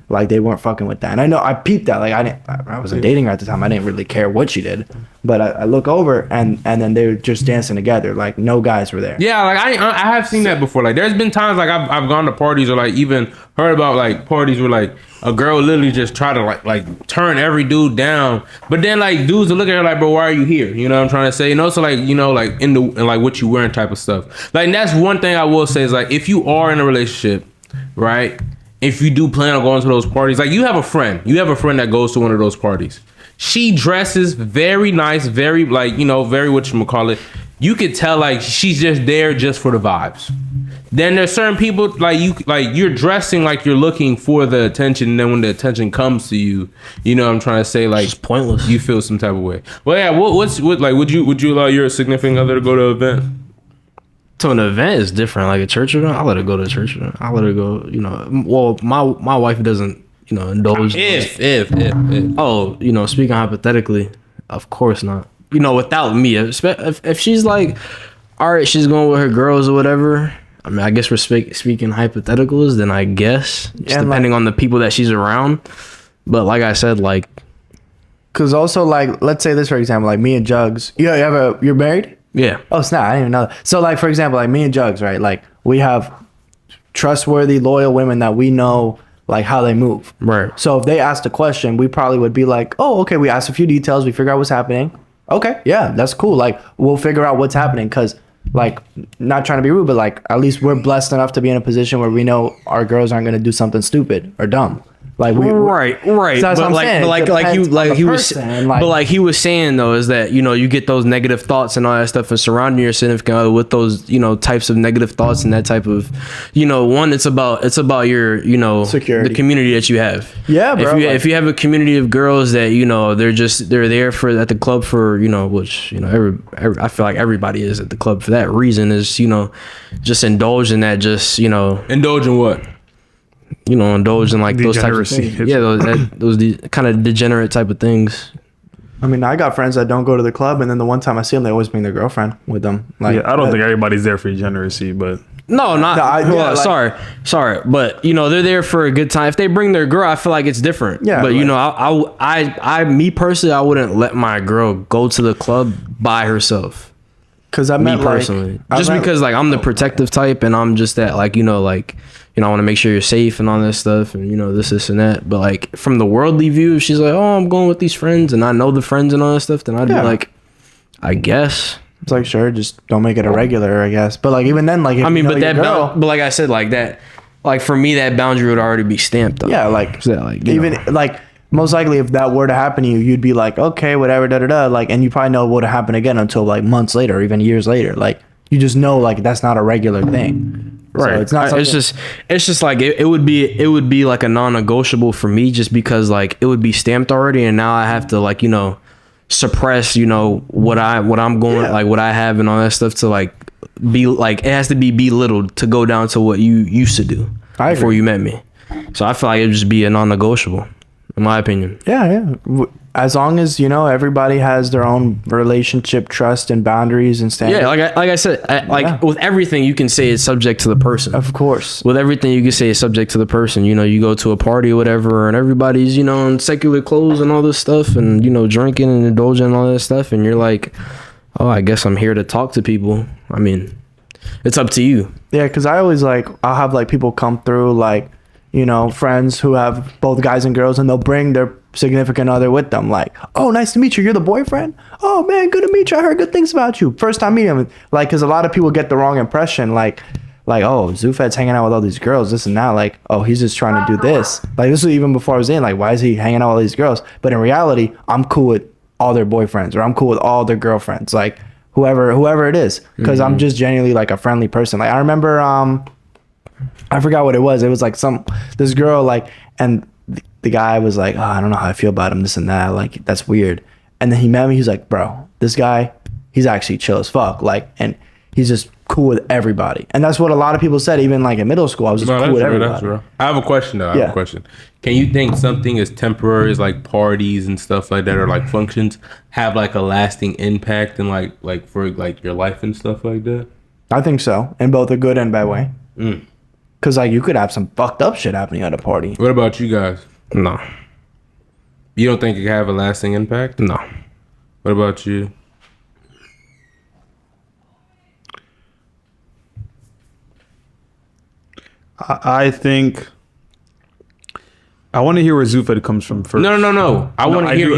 Like they weren't fucking with that. And I know I peeped that. Like I wasn't dating her at the time. I didn't really care what she did. But I look over and then they were just dancing together. Like no guys were there. Yeah, like I have seen that before. Like there's been times like I've gone to parties or like even heard about like parties where like a girl literally just try to like turn every dude down, but then like dudes will look at her like, bro, why are you here? You know what I'm trying to say? So like like in like what you wearing type of stuff. Like that's one thing I will say is like if you are in a relationship, right? If you do plan on going to those parties, like you have a friend that goes to one of those parties. She dresses very nice, very like very whatchamacallit. You could tell like she's just there just for the vibes. Then there's certain people like you're dressing like you're looking for the attention, and then when the attention comes to you, what I'm trying to say, like It's pointless. you feel some type of way. Well, yeah, what like would you allow your significant other to go to an event? To an event is different. Like a church event, I let her go to a church event. I let her go. Well, my wife doesn't indulge. If Oh, speaking hypothetically, of course not. Without me, if she's like, all right, she's going with her girls or whatever. I mean, I guess we're speaking hypotheticals. Then I guess just depending on the people that she's around. But like I said, like, Cause also like let's say this for example, like me and Jugs. You're married? yeah, Oh snap! I didn't even know that. So like for example, like me and Jugs, right? Like we have trustworthy, loyal women that we know like how they move. right. So if they asked a question, we probably would be like, oh, okay, we asked a few details, we figure out what's happening. Okay, yeah, that's cool. Like we'll figure out what's happening because like, not trying to be rude, but like, at least we're blessed enough to be in a position where we know our girls aren't going to do something stupid or dumb. Like right. That's what I'm saying. But he was saying though is that you get those negative thoughts and all that stuff, and surrounding your significant other with those types of negative thoughts and that type of one. It's about your security, the community that you have. Yeah, bro. If you have a community of girls that they're there for at the club for which I feel like everybody is at the club for that reason, is just indulge in that, Indulge in what? Indulge in like those types of things. Yeah, those kind of degenerate type of things. I mean, I got friends that don't go to the club, and then the one time I see them, they always bring their girlfriend with them. Like, yeah, I don't think everybody's there for degeneracy, but sorry, but they're there for a good time. If they bring their girl, I feel like it's different. Yeah, but I me personally, I wouldn't let my girl go to the club by herself. Because I meant, me personally, because I'm the protective type, and I'm just that I want to make sure you're safe and all that stuff, and this and that. But like from the worldly view, if she's like, oh, I'm going with these friends, and I know the friends and all that stuff, then I'd be like, I guess it's like, sure, just don't make it a regular, I guess. But like even then, like but like I said, like that, like for me, that boundary would already be stamped up. Yeah, like so like most likely if that were to happen to you, you'd be like, okay, whatever, da da da, like, and you probably know what would happen again until like months later, or even years later. Like you just know like that's not a regular thing. Right. So it's not. It's just like it would be like a non-negotiable for me, just because like it would be stamped already, and now I have to suppress what I'm going like what I have and all that stuff to like be like, it has to be belittled to go down to what you used to do before you met me. So I feel like it'd just be a non-negotiable, in my opinion. Yeah. As long as everybody has their own relationship, trust, and boundaries and standards. Yeah, like I said, with everything you can say it's subject to the person. Of course. With everything you can say it's subject to the person. You go to a party or whatever, and everybody's in secular clothes and all this stuff, and drinking and indulging and all that stuff, and you're like, oh, I guess I'm here to talk to people. I mean, it's up to you. Yeah, because I always I'll have people come through friends who have both guys and girls, and they'll bring their significant other with them, like, oh, nice to meet you, you're the boyfriend? Oh man, good to meet you, I heard good things about you. First time meeting him, because a lot of people get the wrong impression, like oh, Zufed's hanging out with all these girls, this and that, like, oh, he's just trying to do this. Like, this was even before I was in, like, why is he hanging out with all these girls? But in reality, I'm cool with all their boyfriends, or I'm cool with all their girlfriends, like whoever it is, because I'm just genuinely like a friendly person. Like I remember I forgot what it was like this girl, and the guy was like, oh, I don't know how I feel about him, this and that, like, that's weird. And then he met me, he's like, bro, this guy, he's actually chill as fuck, and he's just cool with everybody. And that's what a lot of people said, even in middle school, I was just cool with everybody. I have a question though. I have a question. Can you think something as temporary as like parties and stuff like that, or like functions, have like a lasting impact and like for like your life and stuff like that? I think so, in both a good and bad way. Because you could have some fucked up shit happening at a party. What about you guys? No. You don't think it could have a lasting impact? No. What about you? I think I want to hear where Zufed comes from first. No. I want to hear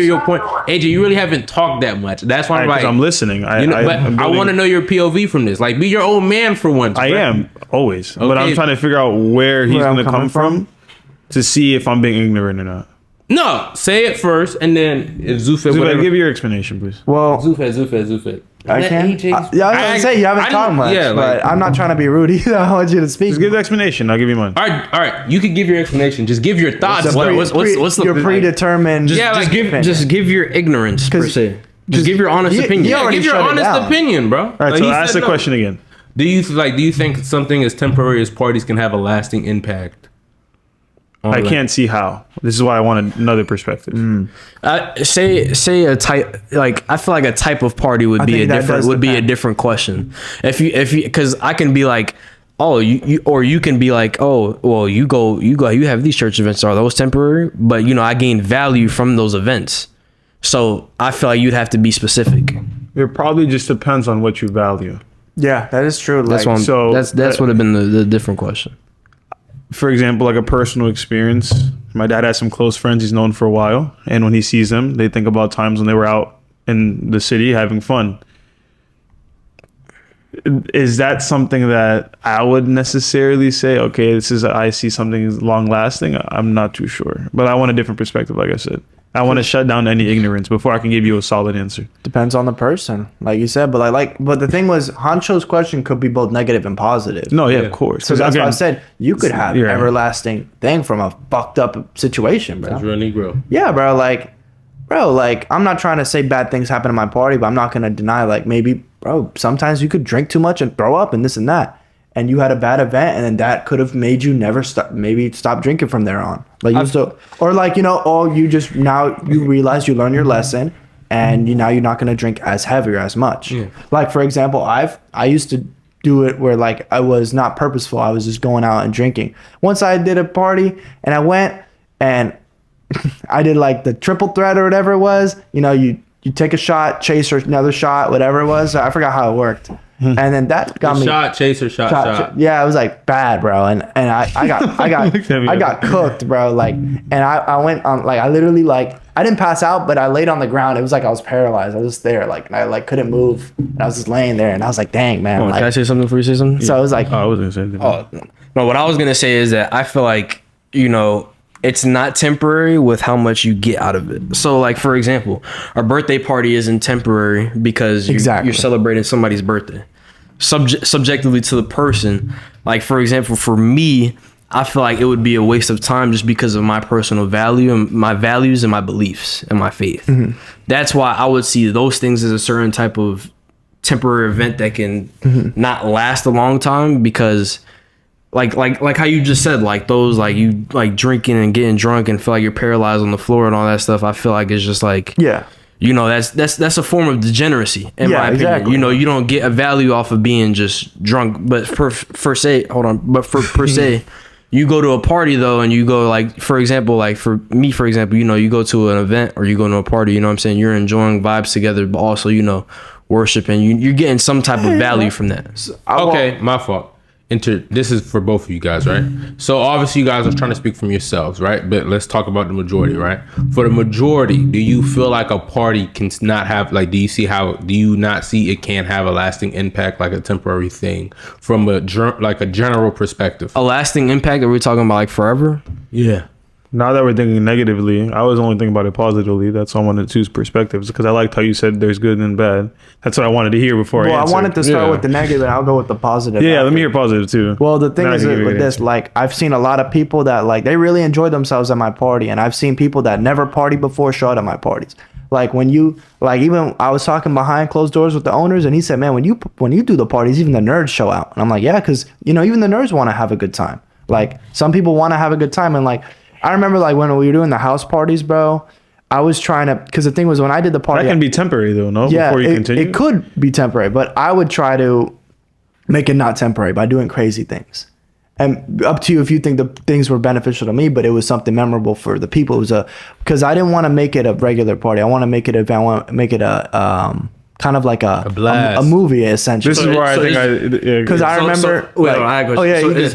your point. AJ, you really haven't talked that much. That's why I'm listening. I want to know your POV from this. Like, be your old man for once. I am always, okay. But I'm trying to figure out where he's going to come from to see if I'm being ignorant or not. No, say it first, and then if Zufed, give your explanation, please. Well, Zufed. I can't. I was gonna say you haven't talked much, but I'm not trying to be rude either. I want you to speak. Just give the explanation. I'll give you mine. All right. You can give your explanation. Just give your thoughts. What's your predetermined? Just give your ignorance per se. Just give your honest opinion. Give your honest opinion, bro. All right. So ask the question again. Do you think something as temporary as parties can have a lasting impact? I can't see how. This is why I want another perspective. Say a type, I feel like a type of party would be a different question. If you because I can be like, oh, you can be like, oh, well, you have these church events, are those temporary? But I gain value from those events. So I feel like you'd have to be specific. It probably just depends on what you value. Yeah, that is true. That's what would have been the different question. For example, like a personal experience, my dad has some close friends he's known for a while, and when he sees them, they think about times when they were out in the city having fun. is that something that I would necessarily say, okay, I see something long lasting? I'm not too sure, but I want a different perspective. Like I said, I want to shut down any ignorance before I can give you a solid answer. Depends on the person, like you said. But the thing was, Hancho's question could be both negative and positive. No, yeah, of course. So that's why I said you could have Yeah. everlasting thing from a fucked up situation, bro. That's real Negro. Yeah, bro. Like, I'm not trying to say bad things happen at my party, but I'm not gonna deny, like, maybe, bro, sometimes you could drink too much and throw up and this and that, and you had a bad event, and then that could have made you never stop drinking from there on. Like, or like, you know, now you realize you learn your lesson, and now you're not gonna drink as heavy or as much. Yeah. Like, for example, I used to do it where, like, I was not purposeful. I was just going out and drinking. Once I did a party and I went and I did like the triple threat or whatever it was. You know, you take a shot, chase or another shot, whatever it was. I forgot how it worked. And then that got me Shot, chaser, shot. Yeah, it was like bad, bro. And I got cooked, bro. Like, and I went on, like, I literally, like, I didn't pass out, but I laid on the ground. It was like I was paralyzed. I was just there, like, and I like couldn't move. And I was just laying there, and I was like, dang, man. Can I say something before you say something? So I was like, I was gonna say anything. Oh, no, what I was gonna say is that I feel like, you know, it's not temporary with how much you get out of it. So, like, for example, a birthday party isn't temporary because you're celebrating somebody's birthday. Subjectively to the person, like, for example, for me, I feel like it would be a waste of time just because of my personal value and my values and my beliefs and my faith. Mm-hmm. That's why I would see those things as a certain type of temporary event that can not last a long time, because like how you just said, like, those, like, you like drinking and getting drunk and feel like you're paralyzed on the floor and all that stuff. I feel like it's just like, yeah, you know, that's a form of degeneracy in my opinion. Exactly. You know, you don't get a value off of being just drunk. But per se, you go to a party though, and you go, like, for example, like for me, for example, you know, you go to an event or you go to a party, you know what I'm saying? You're enjoying vibes together, but also, you know, worshiping. You're getting some type of value from that. Okay, my fault. This is for both of you guys, right? So obviously you guys are trying to speak from yourselves, right? But let's talk about the majority, right? For the majority, do you feel like a party can not have, like, do you not see it can have a lasting impact, like a temporary thing, from a general perspective? A lasting impact? Are we talking about like forever? Yeah. Now that we're thinking negatively, I was only thinking about it positively. That's why I wanted to choose perspectives, because I liked how you said there's good and bad. That's what I wanted to hear before I answered. I wanted to start with the negative, and I'll go with the positive. Yeah, let me hear positive too. Well, the thing is with this, like, I've seen a lot of people that, like, they really enjoy themselves at my party, and I've seen people that never partied before show up at my parties. Like, when you, like, even I was talking behind closed doors with the owners, and he said, man, when you do the parties, even the nerds show out. And I'm like, yeah, because, you know, even the nerds want to have a good time. Like, some people want to have a good time, and, like, I remember, like, when we were doing the house parties, bro, I was trying to, because the thing was, when I did the party, that can be temporary though, no? Yeah, before you continue, it could be temporary, but I would try to make it not temporary by doing crazy things. And up to you if you think the things were beneficial to me, but it was something memorable for the people. It was because I didn't want to make it a regular party. I want to make it a kind of like a blast. A movie, essentially. This is where I think because I remember.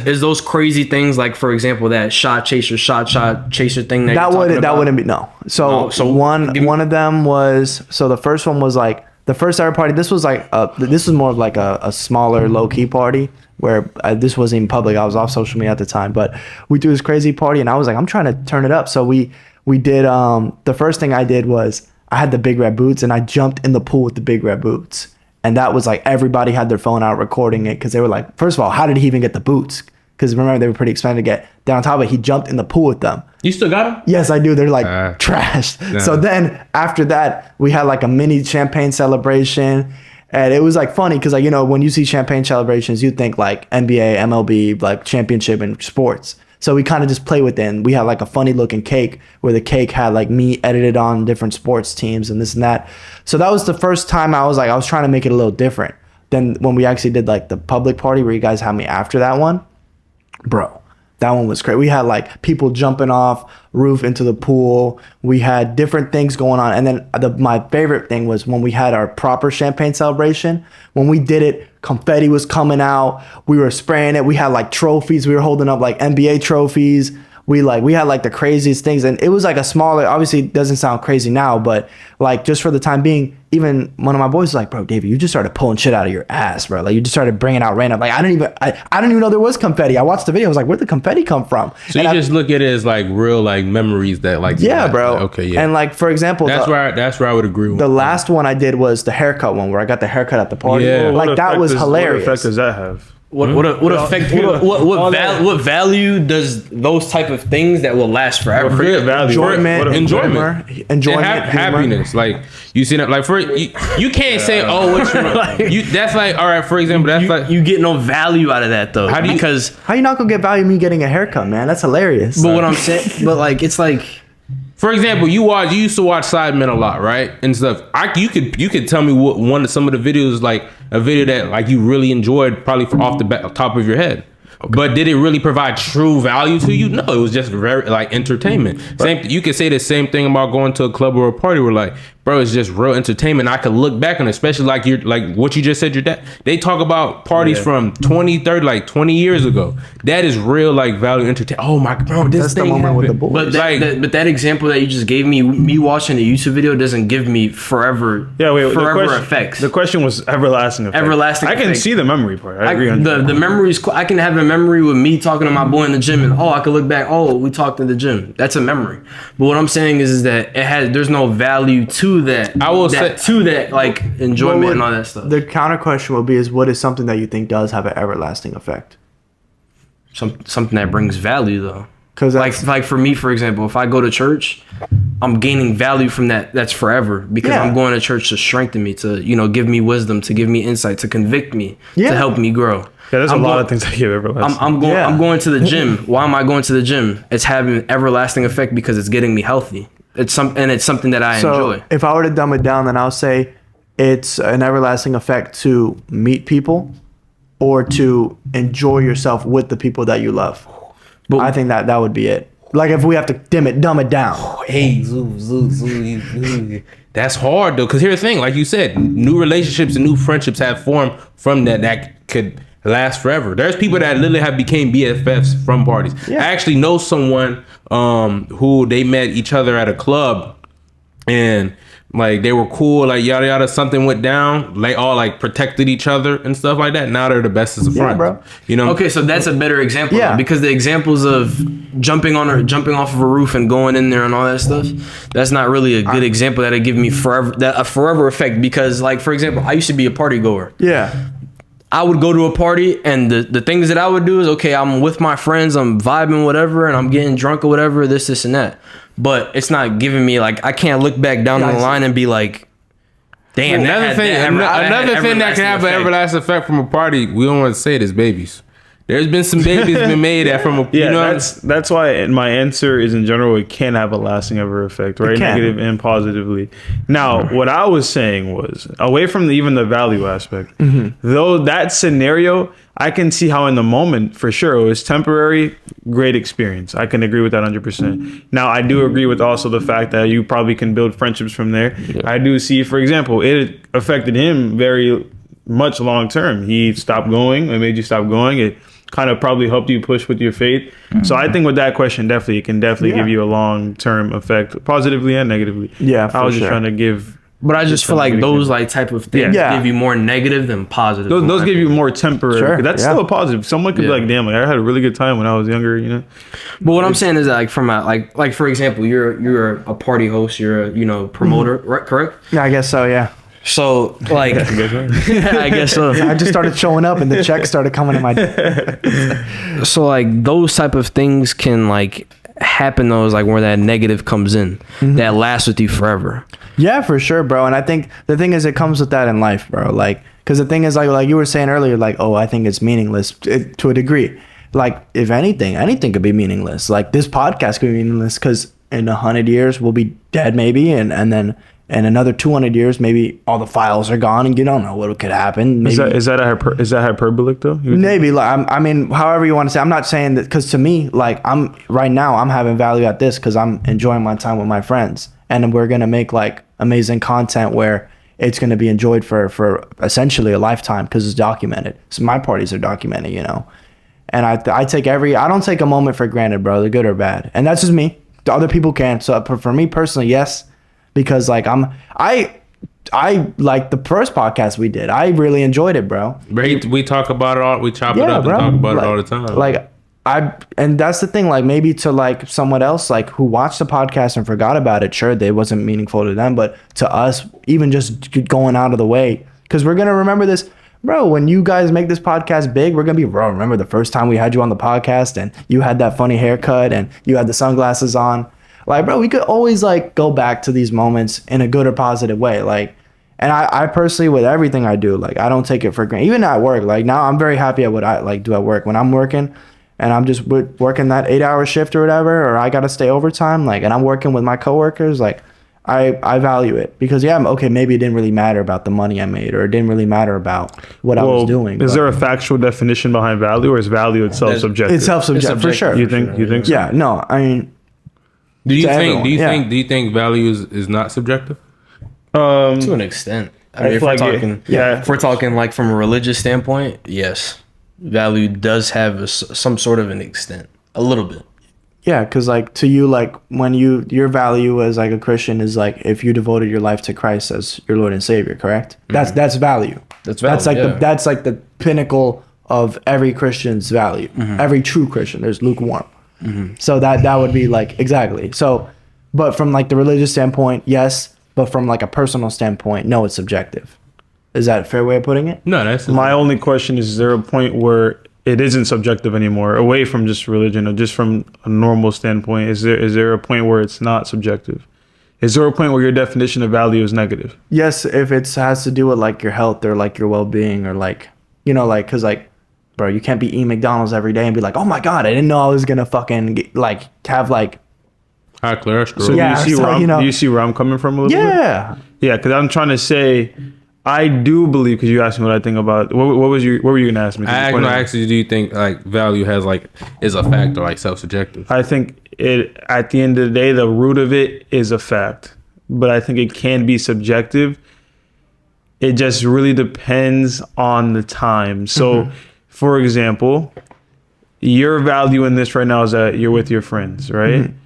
Is those crazy things, like, for example, that shot chaser thing that wouldn't be no. So one of them was, so the first one was like the first ever party. This was like this was more of like a smaller low key party where this wasn't even public. I was off social media at the time, but we threw this crazy party, and I was like, I'm trying to turn it up. So we did the first thing I did was, I had the big red boots, and I jumped in the pool with the big red boots. And that was like, everybody had their phone out recording it, because they were like, first of all, how did he even get the boots? Because remember, they were pretty expensive to get. Then on top of it, he jumped in the pool with them. You still got them? Yes, I do. They're like trashed. Nah. So then after that, we had like a mini champagne celebration. And it was like funny because, like, you know, when you see champagne celebrations, you think like NBA, MLB, like championship and sports. So we kind of just play with it. And we had like a funny looking cake where the cake had like me edited on different sports teams and this and that. So that was the first time I was trying to make it a little different than when we actually did like the public party where you guys had me after that one. Bro, that one was great. We had like people jumping off roof into the pool. We had different things going on. And then my favorite thing was when we had our proper champagne celebration. When we did it, confetti was coming out. We were spraying it. We had like trophies. We were holding up like NBA trophies. we had like the craziest things, and it was like a smaller, obviously it doesn't sound crazy now, but like just for the time being, even one of my boys was like, bro, David, you just started pulling shit out of your ass, bro. Like you just started bringing out random, like I didn't even know there was confetti. I watched the video, I was like, where'd the confetti come from? So and you just look at it as like real like memories that like yeah, bro. Like, okay, yeah. And like for example, that's where I would agree with the last one I did was the haircut one where I got the haircut at the party. Yeah. Like that was hilarious. What effect does that have? What effect? What value does those type of things that will last forever? Forget value. Enjoyment, happiness. Like you see that. Like for you can't say, oh, what's you? That's like, all right. For example, that's like you get no value out of that though. Because how you not gonna get value in me getting a haircut, man? That's hilarious. But what I'm saying, but like it's like. For example, you used to watch Sidemen a lot, right? And stuff. You could tell me what some of the videos, like a video that like you really enjoyed, probably off the top of your head. Okay. But did it really provide true value to you? No, it was just very like entertainment. Same. You could say the same thing about going to a club or a party where like, bro, it's just real entertainment. I could look back on it, especially like you're like what you just said. Your dad. They talk about parties from 20, 30, like 20 years ago. That is real like value entertainment. Oh my, bro, this thing happened. With the boys. But that example that you just gave me watching the YouTube video doesn't give me forever. Yeah, wait. Forever effects. The question was everlasting effect. Everlasting. I can see the memory part. I agree on the memories. I can have a memory with me talking to my boy in the gym, and I could look back. Oh, we talked in the gym. That's a memory. But what I'm saying is that there's no value to that. I will say to that like enjoyment and all that stuff. The counter question will be is what is something that you think does have an everlasting effect? Something that brings value though. Because like for me, for example, if I go to church, I'm gaining value from that. That's forever because I'm going to church to strengthen me, to give me wisdom, to give me insight, to convict me, to help me grow. Yeah, there's a lot of things that give everlasting. I'm going to the gym. Why am I going to the gym? It's having an everlasting effect because it's getting me healthy. It's something that I enjoy. If I were to dumb it down, then I'll say it's an everlasting effect to meet people or to enjoy yourself with the people that you love. But I think that would be it. Like if we have to dumb it down. Hey, that's hard though. Cause here's the thing, like you said, new relationships and new friendships have formed from that could last forever. There's people that literally have became BFFs from parties. Yeah. I actually know someone who they met each other at a club and like they were cool, like yada yada, something went down, they all like protected each other and stuff like that. Now they're the bestest of friends, bro. Okay, so that's a better example though, because the examples of jumping off of a roof and going in there and all that stuff, that's not really a good example that'll give me a forever effect. Because like for example, I used to be a party goer. Yeah. I would go to a party and the things that I would do is, okay, I'm with my friends, I'm vibing, whatever, and I'm getting drunk or whatever, this and that. But it's not giving me, like, I can't look back down the line and be like, damn. Another thing that can have an everlasting effect from a party, we don't want to say it, is babies. There's been some babies been made from a that's why my answer is in general it can have a lasting ever effect, right? Negative and positively. Now, what I was saying was away from even the value aspect, though that scenario, I can see how in the moment for sure it was temporary, great experience. I can agree with that 100%. Now, I do agree with also the fact that you probably can build friendships from there. Yeah. I do see, for example, it affected him very much long term. He stopped going. It made you stop going. It kind of probably helped you push with your faith. So I think with that question, it can definitely give you a long-term effect, positively and negatively. Yeah, I was just trying to give. But I just feel like those like type of things give you more negative than positive. Those give you more temporary. Sure, that's still a positive. Someone could be like, damn, like I had a really good time when I was younger, But what I'm saying is that, like from a like for example, you're a party host, you're a promoter, right? Correct? Yeah, I guess so. Yeah. So like, I guess so. I just started showing up and the checks started coming in my. So like those type of things can like happen. Those like where that negative comes in, that lasts with you forever. Yeah, for sure, bro. And I think the thing is, it comes with that in life, bro. Like, because the thing is, like you were saying earlier, like, oh, I think it's meaningless to a degree. Like, if anything could be meaningless. Like this podcast could be meaningless because in 100 years we'll be dead, maybe, and then. In another 200 years, maybe all the files are gone, and you don't know what could happen. Maybe. Is that hyperbolic though? Maybe. Like, I mean, however you want to say. I'm not saying that because to me, like I'm having value at this because I'm enjoying my time with my friends, and we're gonna make like amazing content where it's gonna be enjoyed for essentially a lifetime because it's documented. So my parties are documented, And I don't take a moment for granted, bro. They're good or bad. And that's just me. The other people can. So for me personally, yes, because like I like the first podcast we did. I really enjoyed it, bro. We talk about it all. We chop it up and talk about it all the time. Like and that's the thing. Like maybe to like someone else like who watched the podcast and forgot about it. Sure, it wasn't meaningful to them, but to us, even just going out of the way, because we're gonna remember this. Bro, when you guys make this podcast big, we're going to be, bro, remember the first time we had you on the podcast and you had that funny haircut and you had the sunglasses on? Like, bro, we could always, like, go back to these moments in a good or positive way. Like, and I personally, with everything I do, like, I don't take it for granted. Even at work, like, now I'm very happy at what I, like, do at work. When I'm working and I'm just working that 8-hour shift or whatever, or I got to stay overtime, like, and I'm working with my coworkers, like, I value it because okay, maybe it didn't really matter about the money I made, or it didn't really matter about what I was doing. Is there a factual definition behind value, or is value itself subjective? It's self-subjective for sure. You think so? Yeah, no, I mean, do you think value is not subjective? To an extent. I mean, if we're talking like from a religious standpoint, yes, value does have some sort of an extent, a little bit. Yeah, because like to you, like when your value as like a Christian is like if you devoted your life to Christ as your Lord and Savior, correct? Mm-hmm. That's value. That's like the pinnacle of every Christian's value. Mm-hmm. Every true Christian. There's lukewarm. Mm-hmm. So that would be like exactly. So, but from like the religious standpoint, yes. But from like a personal standpoint, no, it's subjective. Is that a fair way of putting it? No, that's my only question is there a point where it isn't subjective anymore, away from just religion or just from a normal standpoint? Is there a point where it's not subjective? Is there a point where your definition of value is negative? Yes, if it has to do with like your health or like your well-being or like, you know, like, cause like, bro, you can't be eating McDonald's every day and be like, oh my God, I didn't know I was gonna fucking like have like high cholesterol. So do you see where I'm coming from a little bit? Yeah, because I'm trying to say, I do believe, because you asked me what I think about what were you gonna ask me? Actually, do you think like value is a fact or like self-subjective? I think it at the end of the day, the root of it is a fact, but I think it can be subjective. It just really depends on the time. So, for example, your value in this right now is that you're with your friends, right? Mm-hmm.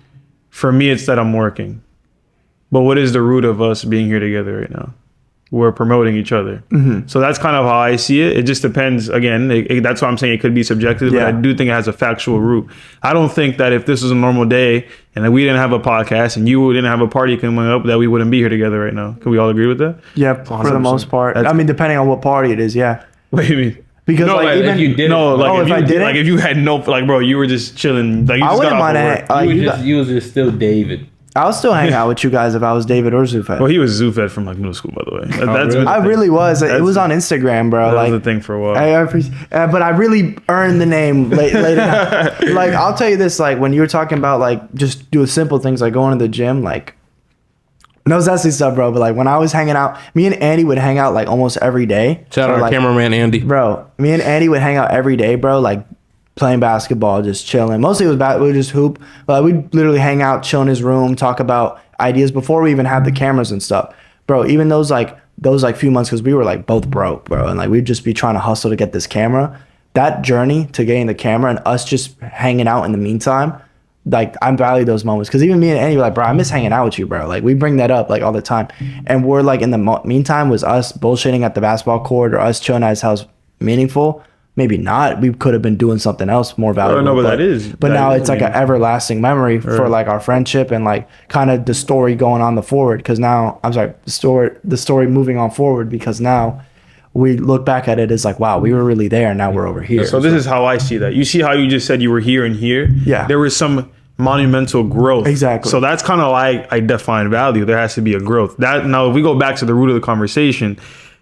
For me, it's that I'm working. But what is the root of us being here together right now? We're promoting each other. Mm-hmm. So that's kind of how I see it. It just depends. Again, that's why I'm saying it could be subjective, but I do think it has a factual root. I don't think that if this was a normal day and we didn't have a podcast and you didn't have a party coming up, that we wouldn't be here together right now. Can we all agree with that? Yeah, 100%. For the most part. I mean, depending on what party it is, yeah. What do you mean? Because like even if you didn't, if you had no, like, bro, you were just chilling. Like, you just I wouldn't mind. You was just still David. I'll still hang out with you guys if I was David or Zufet. Well, he was Zufet from like middle school, by the way. I really was. It was on Instagram, bro. That was the thing for a while. But I really earned the name later. Like, I'll tell you this, like when you were talking about like just doing simple things like going to the gym, like no sassy stuff, bro. But like when I was hanging out, me and Andy would hang out like almost every day. Shout out our cameraman Andy. Bro, me and Andy would hang out every day, bro. Like playing basketball, just chilling. Mostly it was we would just hoop. But we'd literally hang out, chill in his room, talk about ideas before we even had the cameras and stuff. Bro, even those few months, because we were like both broke, bro. And like we'd just be trying to hustle to get this camera. That journey to getting the camera and us just hanging out in the meantime, like I value those moments. Because even me and Andy were like, bro, I miss hanging out with you, bro. Like we bring that up like all the time. And we're like in the meantime, was us bullshitting at the basketball court or us chilling at his house meaningful? Maybe not. We could have been doing something else more valuable. I don't know what that is. But now it's like an everlasting memory for like our friendship and like kind of the story going on the forward. Because now, the story moving on forward, because now we look back at it as like, wow, we were really there and now we're over here. So this is how I see that. You see how you just said you were here and here? Yeah. There was some monumental growth. Exactly. So that's kind of like I define value. There has to be a growth. Now, if we go back to the root of the conversation,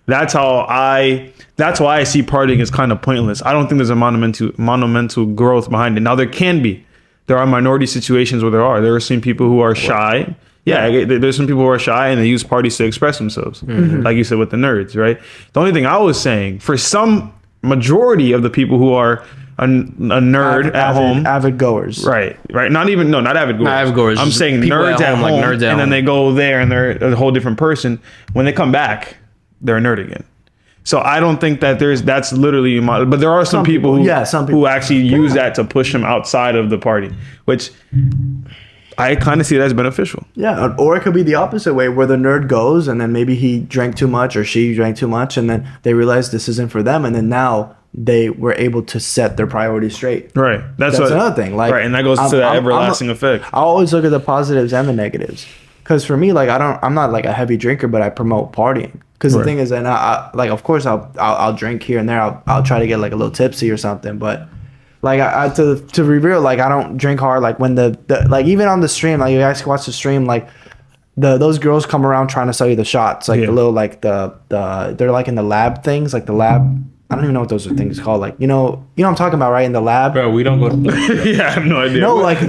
that's why I see partying as kind of pointless. I don't think there's a monumental growth behind it. Now there can be. There are minority situations where there are some people who are shy. Yeah, there's some people who are shy and they use parties to express themselves. Mm-hmm. Like you said with the nerds, right? The only thing I was saying, for some majority of the people who are a nerd at home, avid goers, right? Not avid goers. I'm saying nerds at home, like nerds at home. Then they go there and they're a whole different person. When they come back, they're a nerd again. So I don't think that that's literally but there are some people who actually use that to push him outside of the party, which I kind of see it as beneficial. Yeah, or it could be the opposite way where the nerd goes and then maybe he drank too much or she drank too much and then they realized this isn't for them and then now they were able to set their priorities straight. Right. That's another thing. Like, right, and that goes to that everlasting effect. I always look at the positives and the negatives. Because for me, like I'm not like a heavy drinker, but I promote partying. Because the thing is, and I like, of course, I'll drink here and there. I'll try to get like a little tipsy or something. But like to be real, like I don't drink hard. Like when the like even on the stream, like you guys can watch the stream, like those girls come around trying to sell you the shots, like the little like the they're like in the lab things, like the lab. I don't even know what those are things called. Like you know what I'm talking about, right? In the lab. Bro, we don't go to yeah, I have no idea. No, like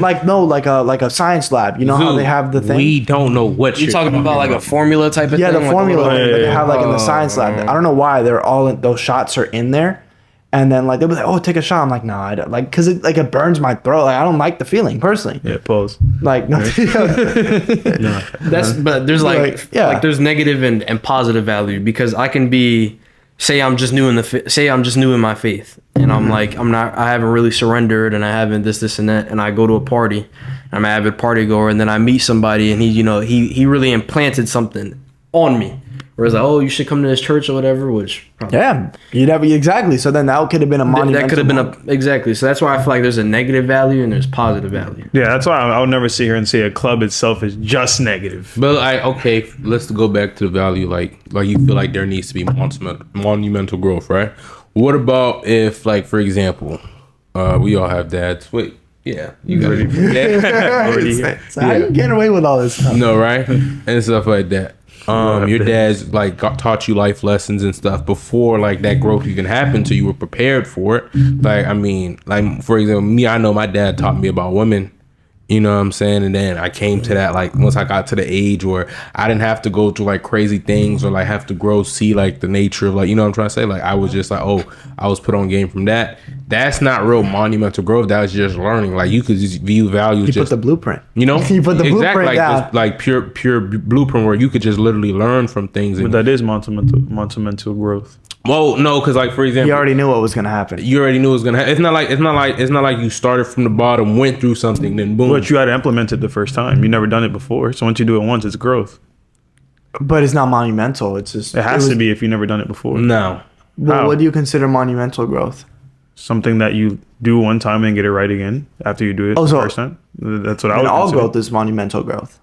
a science lab. You know how they have the thing. We don't know what you're talking about, like a formula type of yeah, thing. The formula yeah, that they yeah. have like in the science lab. I don't know why they're all in, those shots are in there, and then like they'll be like, "Oh, take a shot." I'm like, "No, I don't." Like, cause it burns my throat. Like, I don't like the feeling personally. Yeah, pause. Like, no, But there's like there's negative and positive value because I can be. Say I'm just new in my faith and I'm like I haven't really surrendered and I haven't this and that and I go to a party, I'm an avid party goer and then I meet somebody and he really implanted something on me. Whereas like, oh, you should come to this church or whatever, which probably, yeah, you never exactly. So then that could have been a monumental. That could have been exactly. So that's why I feel like there's a negative value and there's positive value. Yeah, that's why I would never sit here and say a club itself is just negative. But okay, let's go back to the value. Like you feel like there needs to be monumental growth, right? What about if, like, for example, we all have dads. Wait, yeah, you got it. So how you getting away with all this stuff? No, right? And stuff like that. Your dad's like taught you life lessons and stuff before like that growth even happened, so you were prepared for it. Like, I mean, like for example, me, I know my dad taught me about women. You know what I'm saying? And then I came to that, like, once I got to the age where I didn't have to go through, like, crazy things or, like, have to grow, see, like, the nature of, like, you know what I'm trying to say? Like, I was just like, oh, I was put on game from that. That's not real monumental growth. That was just learning. Like, you could just view values. You put the blueprint. You know? You put the blueprint like, down. just, like, pure blueprint where you could just literally learn from things. But that is monumental growth. Well, no, because like for example, you already knew what was gonna happen. You already knew it was gonna happen. It's not like you started from the bottom, went through something, then boom. But you had to implement it the first time. You never done it before, so once you do it once, it's growth. But it's not monumental. It's just it has to be if you never done it before. No. Well, what do you consider monumental growth? Something that you do one time and get it right again after you do it the first time. That's what I would. All growth is monumental growth.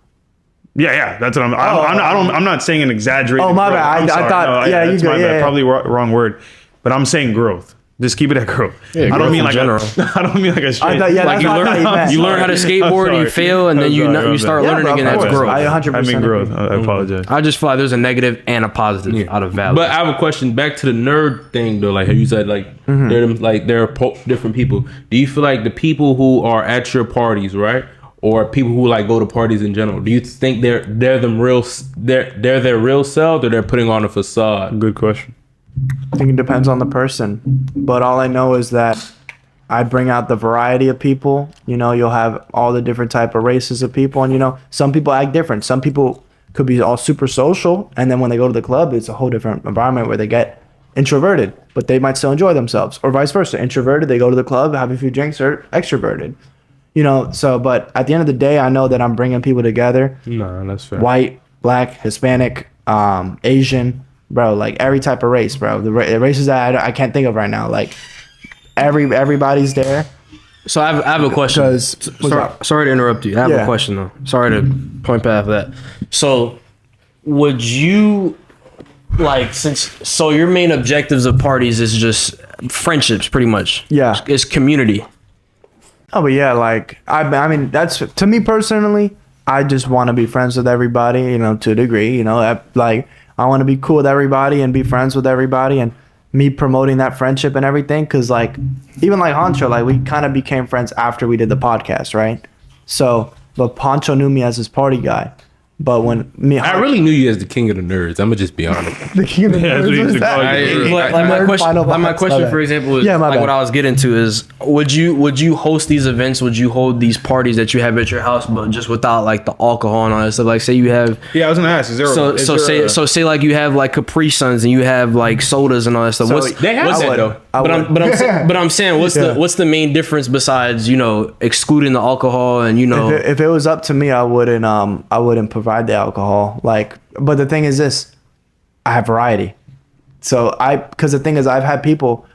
Yeah, that's what I'm not saying an exaggerated. Oh my growth. bad. I thought. Yeah, you go. Yeah, probably wrong word, but I'm saying growth. Just keep it at growth. Yeah, I don't mean like general. I don't mean like a straight. Like you learn how to skateboard, you fail, and then you start learning again. That's growth. I 100%. I mean growth. I apologize. I just feel like there's a negative and a positive out of value. But I have a question back to the nerd thing though. Like, have you said like there are different people? Do you feel like the people who are at your parties, right? Or people who like go to parties in general, do you think they're their real selves, or they're putting on a facade? Good question. I think it depends on the person, but all I know is that I bring out the variety of people. You know, you'll have all the different type of races of people, and you know, some people act different. Some people could be all super social, and then when they go to the club, it's a whole different environment where they get introverted, but they might still enjoy themselves, or vice versa. Introverted, they go to the club, have a few drinks, or extroverted. You know, so, but at the end of the day, I know that I'm bringing people together. No, that's fair. White, black, Hispanic, Asian, bro, like every type of race, bro. The races that I can't think of right now, like everybody's there. So I have a question. Sorry to interrupt you. I have a question though. Sorry to point past that. So would you so your main objectives of parties is just friendships pretty much? Yeah. It's community. Oh, but yeah, like I mean, that's to me personally. I just want to be friends with everybody, you know, to a degree. You know, I want to be cool with everybody and be friends with everybody, and me promoting that friendship and everything. Cause like even like Honcho, like we kind of became friends after we did the podcast, right? So, but Poncho knew me as his party guy, But when I really knew you as the king of the nerds. I'm gonna just be honest. the king of the Yeah, that's what you used to call it. Like my question, for example, is Yeah, my like bad. what I was getting to is, would you host these events? Would you hold these parties that you have at your house, but just without like the alcohol and all that stuff? Like, say you have Yeah, I was gonna ask. Is there say like you have like Capri Suns and you have like sodas and all that stuff. So They have I that would- though. I would. But I'm saying what's the main difference besides, you know, excluding the alcohol and, you know, If it was up to me, I wouldn't provide the alcohol. Like, but the thing is this, I have variety. So because the thing is, I've had people,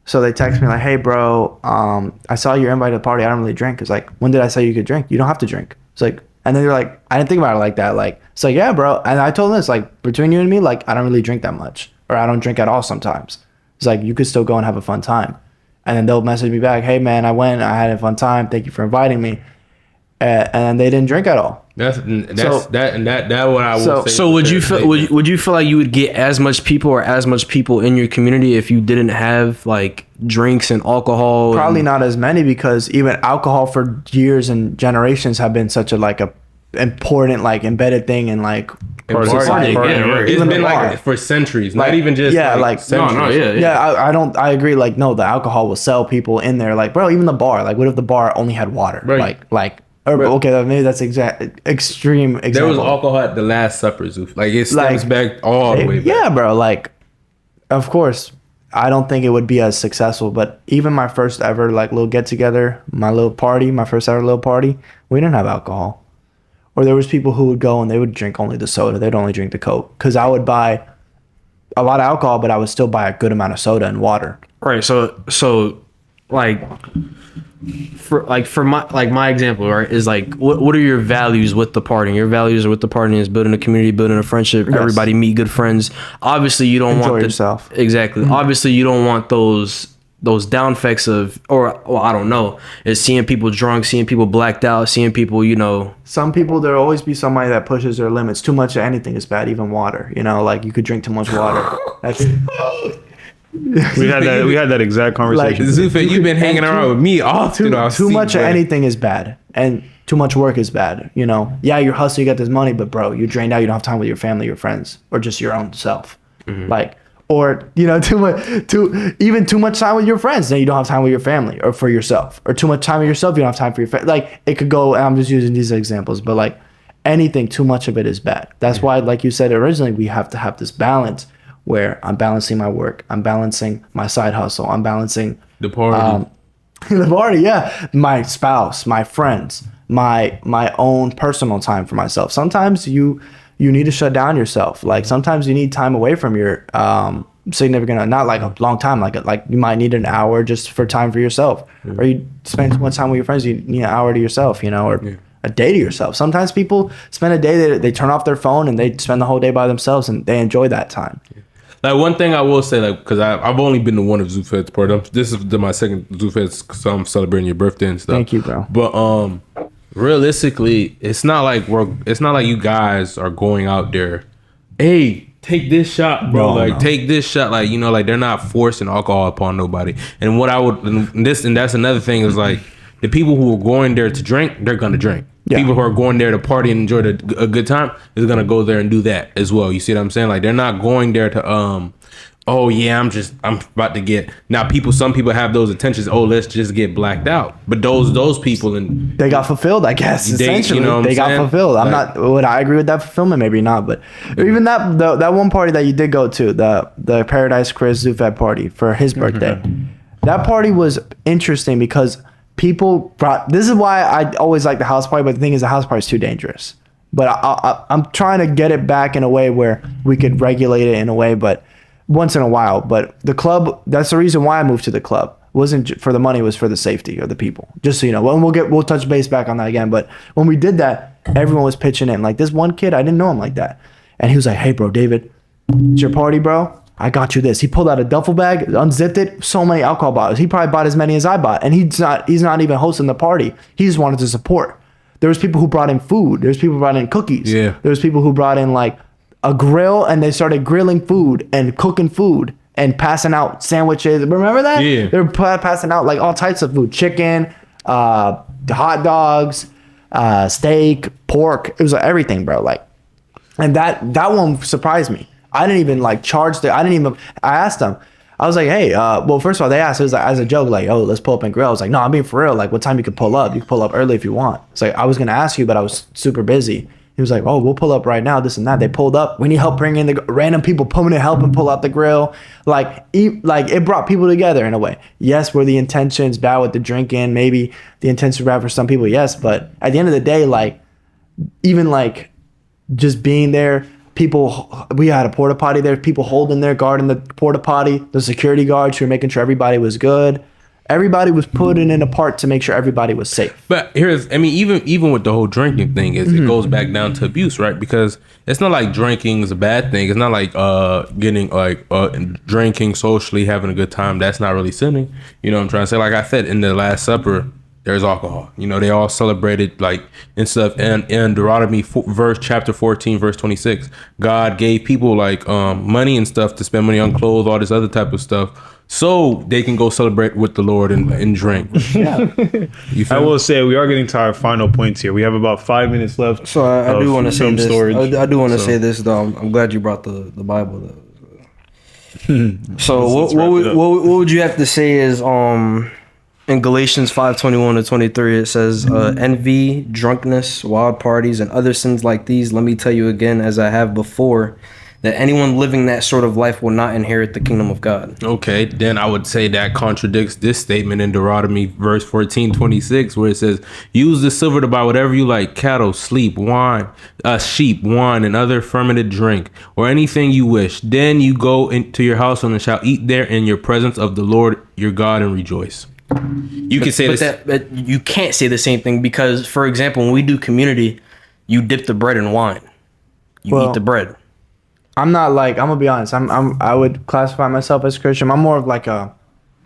so they text me like, hey bro, I saw you're invited to the party. I don't really drink. It's like, when did I say you could drink? You don't have to drink. It's like, and then they're like, I didn't think about it like that. Like, it's like, yeah, bro. And I told them this, like, between you and me, like, I don't really drink that much, or I don't drink at all sometimes. It's like, you could still go and have a fun time. And then they'll message me back, hey man, I went, I had a fun time. Thank you for inviting me. And they didn't drink at all. That what I will say. so would you feel like you would get as much people or as much people in your community if you didn't have like drinks and alcohol? Probably not as many, because even alcohol for years and generations have been such a important, like, embedded thing in like Part of society. society. Yeah, right. It's Even been the bar. like for centuries, not Like, even just yeah, like- centuries. I agree. Like, no, the alcohol will sell people in there. Like, bro, even the bar. Like, what if the bar only had water? Right. Okay, maybe that's extreme example. There was alcohol at the Last Supper, Zoof. Like it stems back all the way back. Yeah, bro. Like, of course, I don't think it would be as successful. But even my first ever like little get together, my first ever little party, we didn't have alcohol. Or there was people who would go and they would drink only the soda. They'd only drink the Coke. Because I would buy a lot of alcohol, but I would still buy a good amount of soda and water. Right. So like for my example, right, is like what are your values with the party? Your values with the party is building a community, building a friendship, Yes. everybody meet good friends. Obviously you don't Enjoy want yourself. Exactly. Obviously you don't want those down effects of, or well, I don't know, is seeing people drunk, seeing people blacked out, seeing people, you know. Some people, there'll always be somebody that pushes their limits. Too much of anything is bad, even water. You know, like you could drink too much water. That's We had that exact conversation. Zoof, you've been hanging around with me often. too much of anything is bad, and too much work is bad. You know, yeah, you're hustling, you got this money, but bro, you're drained out. You don't have time with your family, your friends, or just your own self. Like, or you know, too much time with your friends, then you don't have time with your family or for yourself, or too much time with yourself, you don't have time for your family. Like, it could go. And I'm just using these examples, but like anything, too much of it is bad. That's why, like you said originally, we have to have this balance where I'm balancing my work, I'm balancing my side hustle, I'm balancing The party. the party, yeah, my spouse, my friends, my own personal time for myself. Sometimes you need to shut down yourself. Like, sometimes you need time away from your significant, not like a long time, like you might need an hour just for time for yourself. Or you spend too much time with your friends, you need an hour to yourself, you know, or a day to yourself. Sometimes people spend a day, they turn off their phone and they spend the whole day by themselves and they enjoy that time. Like, one thing I will say, like, because I've only been to one of Zoofed's party. This is my second Zoofed's, so I'm celebrating your birthday and stuff. Thank you, bro. But realistically, it's not like you guys are going out there, hey, take this shot, bro. No, no. Take this shot. Like, you know, like, they're not forcing alcohol upon nobody. And what I would, and that's another thing is, like, the people who are going there to drink, they're gonna drink. Yeah. People who are going there to party and enjoy a good time is gonna go there and do that as well. You see what I'm saying? Like, they're not going there to oh yeah, I'm about to get now. Some people have those intentions. Oh, let's just get blacked out. But those people, and They got fulfilled, I guess. Essentially, you know what they I'm got saying? fulfilled. Would I agree with that fulfillment? Maybe not, but even that one party that you did go to, the Paradise Chris Zufat party for his birthday, that party was interesting because people brought. This is why I always like the house party, but the thing is, the house party is too dangerous. But I'm trying to get it back in a way where we could regulate it in a way, but once in a while. But the club, that's the reason why I moved to the club. It wasn't for the money, it was for the safety of the people. Just so you know. Well, we'll touch base back on that again. But when we did that, everyone was pitching in. Like, this one kid, I didn't know him like that. And he was like, hey bro, David, it's your party, bro. I got you this. He pulled out a duffel bag, unzipped it, so many alcohol bottles. He probably bought as many as I bought. And he's not even hosting the party. He just wanted to support. There was people who brought in food. There's people who brought in cookies. Yeah. There's people who brought in like a grill, and they started grilling food and cooking food and passing out sandwiches. Remember that? Yeah. They were passing out like all types of food, chicken, hot dogs, steak, pork. It was like everything, bro. Like, and that one surprised me. I didn't even like charge the. I asked them. I was like, hey, well, first of all, they asked, it was like, as a joke, like, oh, let's pull up and grill. I was like, no, I'm being for real. Like, what time you can pull up? You can pull up early if you want. It's like, I was going to ask you, but I was super busy. He was like, oh, we'll pull up right now, this and that. They pulled up. We need help bringing the random people coming to help and pull out the grill. Like it brought people together in a way. Yes, were the intentions bad with the drinking? Maybe the intentions were bad for some people, yes. But at the end of the day, like, even like just being there, people, we had a porta potty there, people holding their guard in the porta potty, the security guards who were making sure everybody was good. Everybody was putting in a part to make sure everybody was safe. But even with the whole drinking thing, it goes back down to abuse, right? Because it's not like drinking is a bad thing. It's not like getting like drinking socially, having a good time. That's not really sinning. You know what I'm trying to say? Like I said, in the Last Supper, there's alcohol. You know, they all celebrated like and stuff. And in Deuteronomy chapter 14, verse 26, God gave people like money and stuff to spend money on clothes, all this other type of stuff, so they can go celebrate with the Lord and drink. Yeah. I will say we are getting to our final points here. We have about 5 minutes left. So I do want to say this. Storage. I do want to say this though. I'm glad you brought the Bible though. So what would you have to say is in Galatians 5:21-23 it says envy, drunkenness, wild parties, and other sins like these. Let me tell you again, as I have before, that anyone living that sort of life will not inherit the kingdom of God. Okay, then I would say that contradicts this statement in Deuteronomy verse 14:26, where it says, use the silver to buy whatever you like, cattle, sheep, wine, and other fermented drink, or anything you wish. Then you go into your house and shall eat there in your presence of the Lord your God and rejoice. You can say this. But you can't say the same thing because, for example, when we do community, you dip the bread in wine. You eat the bread. I'm not like, I'm gonna be honest. I would classify myself as Christian. I'm more of like an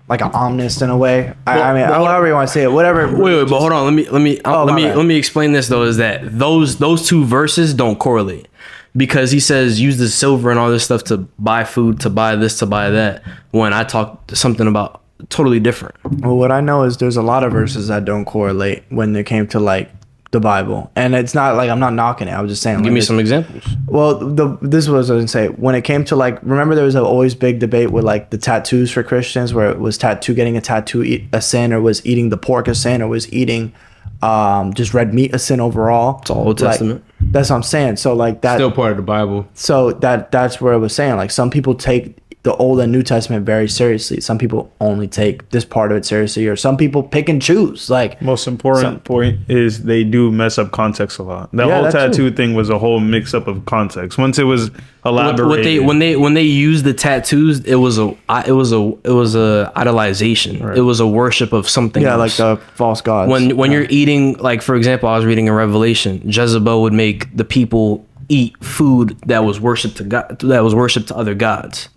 omnist in a way. I mean, however you want to say it, whatever. Wait, but hold on. Let me explain this though. Is that those two verses don't correlate because he says use the silver and all this stuff to buy food, to buy this, to buy that. When I talk something about totally different. Well, what I know is there's a lot of verses that don't correlate when it came to like the Bible, and it's not like I'm not knocking it. I was just saying. Give me some examples. Well, this was I was gonna say when it came to like, remember there was always big debate with like the tattoos for Christians, where it was getting a tattoo a sin, or was eating the pork a sin, or was eating just red meat a sin overall. It's all Old Testament. That's what I'm saying. So like that still part of the Bible. So that's where I was saying like some people take the Old and New Testament very seriously. Some people only take this part of it seriously, or some people pick and choose. Like, most important point is they do mess up context a lot. The whole tattoo thing was a whole mix up of context. Once it was elaborated, when they used the tattoos, it was a idolization. Right. It was a worship of something. Yeah, else. like the false gods. When you're eating, like for example, I was reading in Revelation, Jezebel would make the people eat food that was worshipped to God, that was worshipped to other gods.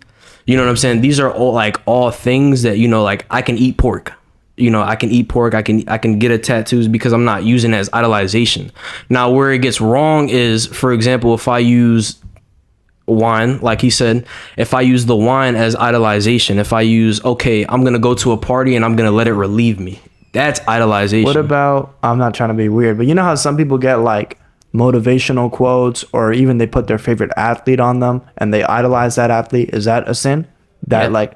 You know what I'm saying? These are all things that, you know, like I can eat pork. You know, I can eat pork. I can get a tattoos because I'm not using it as idolization. Now, where it gets wrong is, for example, if I use wine, like he said, if I use the wine as idolization, if I use, okay, I'm going to go to a party and I'm going to let it relieve me. That's idolization. What about, I'm not trying to be weird, but you know how some people get like motivational quotes, or even they put their favorite athlete on them and they idolize that athlete? Is that a sin? Like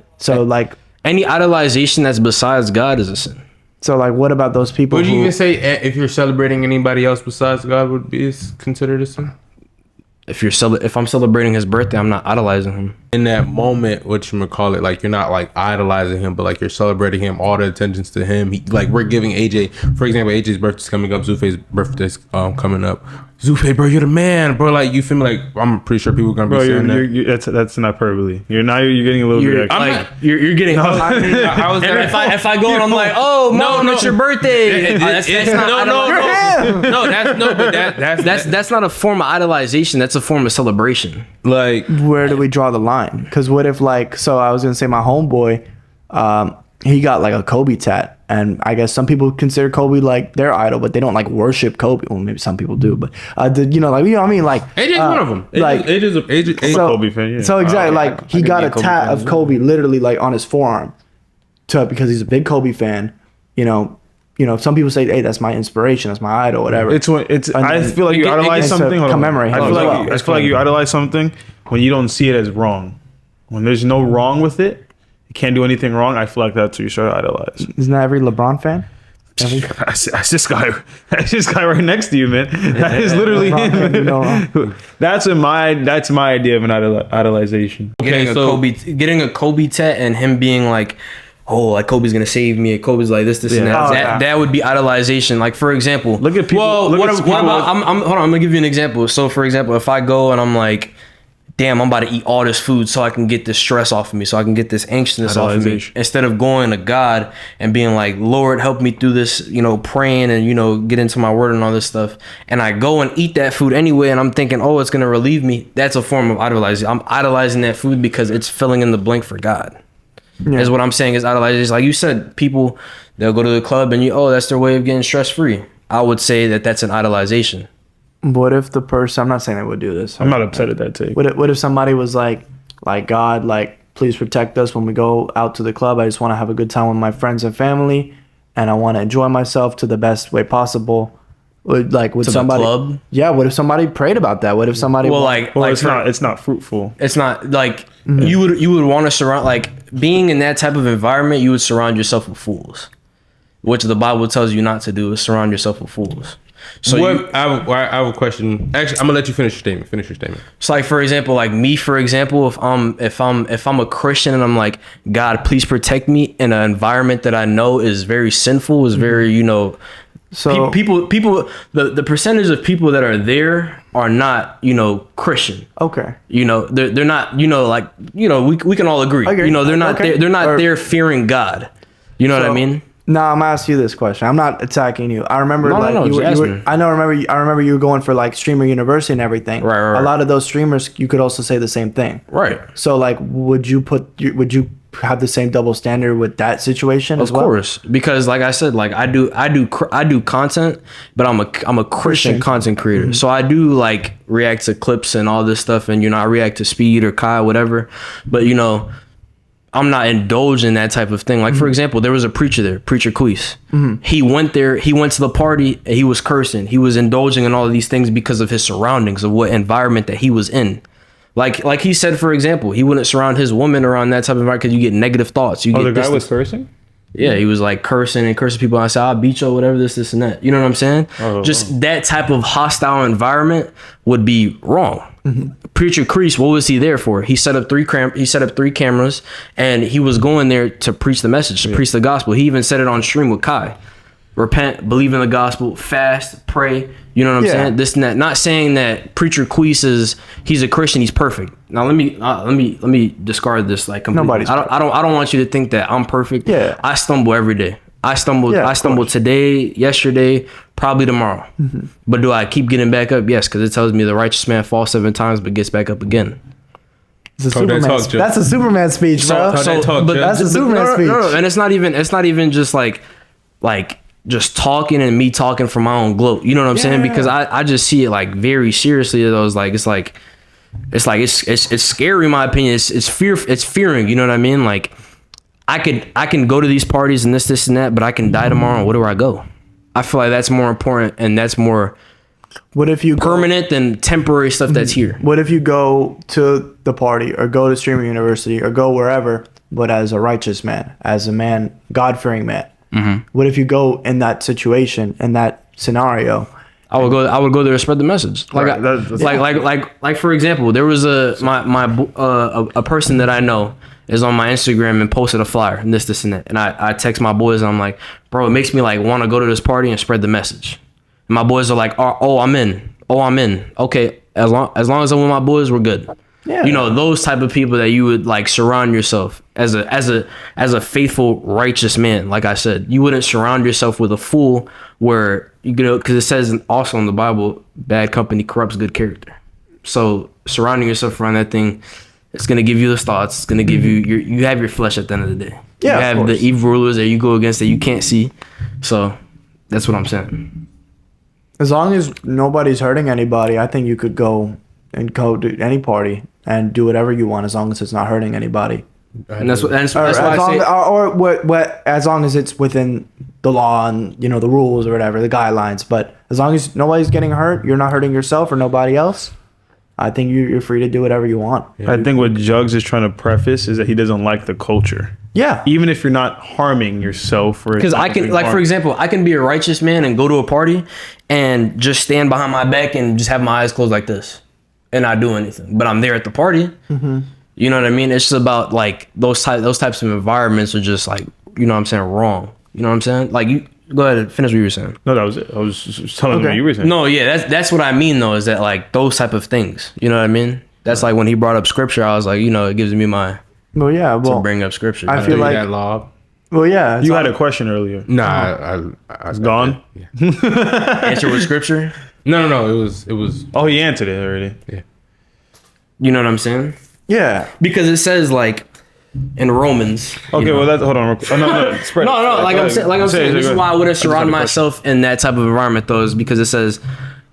any idolization that's besides God is a sin. So like, what about those people? Would you even say if you're celebrating anybody else besides God would be considered a sin? If I'm celebrating his birthday, I'm not idolizing him. In that moment, whatchamacallit, like you're not like idolizing him, but like you're celebrating him, all the attentions to him. Like we're giving AJ, for example, AJ's birthday's coming up, Zufe's birthday's coming up. Zufe, bro, you're the man, bro. Like you feel me? Like I'm pretty sure people are gonna be saying that. That's not hyperbole. You're getting a little bit. You're getting. No, if I go and I'm like, oh, Mom, it's your birthday. That's not a form of idolization. That's a form of celebration. Like, where do we draw the line? Because what if like, so I was gonna say my homeboy, he got like a Kobe tat, and I guess some people consider Kobe like their idol, but they don't like worship Kobe. Well, maybe some people do, but you know what I mean? Like AJ's one of them. Like AJ's a Kobe fan. Yeah. So exactly, like he got a tat of Kobe literally like on his forearm, because he's a big Kobe fan. You know, you know, some people say, hey, that's my inspiration, that's my idol, whatever. It's when it's. And I then feel like you idolize it's a something. Hold on. commemorate I feel him like as well. you idolize something when you don't see it as wrong. When there's no wrong with it, you can't do anything wrong. I feel like that's what you start to idolize. Isn't that every LeBron fan? That's this guy. That's this guy right next to you, man. That is literally LeBron can't do no him. wrong. That's my idea of an idolization. Getting a Kobe tat and him being like, oh, like Kobe's gonna save me. Kobe's like this and that. Oh, That would be idolization. Like for example, Look at people. Well, look what at people about? Hold on. I'm gonna give you an example. So for example, if I go and I'm like, damn, I'm about to eat all this food so I can get this stress off of me, so I can get this anxiousness off of me. Idolization. Instead of going to God and being like, Lord, help me through this, you know, praying and, you know, get into my word and all this stuff. And I go and eat that food anyway, and I'm thinking, oh, it's going to relieve me. That's a form of idolizing. I'm idolizing that food because it's filling in the blank for God. Yeah. Is what I'm saying is idolizing. Like you said, people, they'll go to the club and that's their way of getting stress free. I would say that that's an idolization. What if the person? I'm not saying I would do this. I'm not upset at that take. What if somebody was like God, like please protect us when we go out to the club. I just want to have a good time with my friends and family, and I want to enjoy myself to the best way possible. Would To somebody? the club? Yeah. What if somebody prayed about that? What if somebody? Well, It's not fruitful. it's not like you would want to surround, like being in that type of environment, you would surround yourself with fools, which the Bible tells you not to do, is surround yourself with fools. So I have a question. Actually, I'm gonna let you finish your statement. So like for example, like me, for example, if I'm a Christian and I'm like, God, please protect me in an environment that I know is very sinful, is very, you know, So people the percentage of people that are there are not, you know, Christian. okay. You know, they're not, you know, like, you know, we can all agree. I agree. You know, they're not Okay. they're not Or- there fearing God. You know what I mean? No, I'm gonna ask you this question. I'm not attacking you. I remember No, like no, you just were, ask me. I remember you were going for like streamer university and everything. Right. A lot of those streamers, you could also say the same thing. Right. So like, would you have the same double standard with that situation as Of well? course, because like I said, like I do content, but I'm a Christian content creator. So I do like react to clips and all this stuff, and you know I react to Speed or Kai, whatever. But you know, I'm not indulged in that type of thing. Like for example, there was a preacher there, Preacher Queese. He went there, he went to the party, and he was cursing. He was indulging in all of these things because of his surroundings, of what environment that he was in. Like he said, for example, he wouldn't surround his woman around that type of environment because you get negative thoughts. You get The guy this- was cursing. yeah, he was like cursing people. I said, I'll beat you, whatever, this and that. You know what I'm saying? Just that type of hostile environment would be wrong. Preacher Crease, what was he there for? He set up three cameras, and he was going there to preach the message, to preach the gospel. He even said it on stream with Kai. Repent, believe in the gospel, fast, pray. You know what I'm Yeah. saying? This and that. Not saying that Preacher Queese he's a Christian, he's perfect. Now let me discard this like completely. Nobody's I don't want you to think that I'm perfect. Yeah. I stumble every day. I stumbled Yeah, of course. today, yesterday, probably tomorrow. But do I keep getting back up? Yes, because it tells me the righteous man falls 7 times but gets back up again. It's a Talk that Superman. talk, Joe. That's a Superman speech, bro. Talk that talk, but Joe. That's a Superman speech. No, and it's not even just like just talking and me talking from my own gloat. You know what I'm saying? Because I just see it like very seriously. It's scary in my opinion. It's fearing. You know what I mean? Like I can go to these parties and this and that, but I can die tomorrow. Where do I go? I feel like that's more important and that's more What if you permanent than temporary stuff that's here. What if you go to the party or go to streamer university or go wherever, but as a righteous man, as a man, God-fearing man? What if you go in that situation, in that scenario? I would go there to spread the message. Like, Right, like for example, there was a person that I know is on my Instagram and posted a flyer and this and that. And I text my boys and I'm like, bro, it makes me like want to go to this party and spread the message. And my boys are like, oh, I'm in. Okay. As long as I'm with my boys, we're good. Yeah. You know, those type of people that you would like surround yourself as a faithful, righteous man. Like I said, you wouldn't surround yourself with a fool where, you know, because it says also in the Bible, bad company corrupts good character. So surrounding yourself around that thing, it's going to give you those thoughts. It's going to give you have your flesh at the end of the day. Yeah, you have the evil rulers that you go against that you can't see. So that's what I'm saying. As long as nobody's hurting anybody, I think you could go to any party and do whatever you want as long as it's not hurting anybody. And that's why as I long, say. or what as long as it's within the law and the rules or whatever, the guidelines. But as long as nobody's getting hurt, you're not hurting yourself or nobody else. I think you're free to do whatever you want. I think what Jugs is trying to preface is that he doesn't like the culture. Yeah. Even if you're not harming yourself, Because I can, like, for example, I can be a righteous man and go to a party and just stand behind my back and just have my eyes closed like this and not do anything. But I'm there at the party. Mm-hmm. You know what I mean? It's just about like those types of environments are just like, you know what I'm saying, wrong. You know what I'm saying? Like, you go ahead and finish what you were saying. No, that was it. I was just telling you what you were saying. No, yeah, that's what I mean though, is that like those type of things. You know what I mean? That's like when he brought up scripture, I was like, it gives me my Well, yeah. Well, to bring up scripture. I feel like that law. Well, yeah. You had a question earlier. Nah, I It's gone. answer with scripture. No. It was. Oh, he answered it already. Yeah. You know what I'm saying? Yeah. Because it says like in Romans. Okay, well, hold on. Oh, no, spread. No, like I'm saying, this is why I wouldn't surround a myself in that type of environment though, is because it says,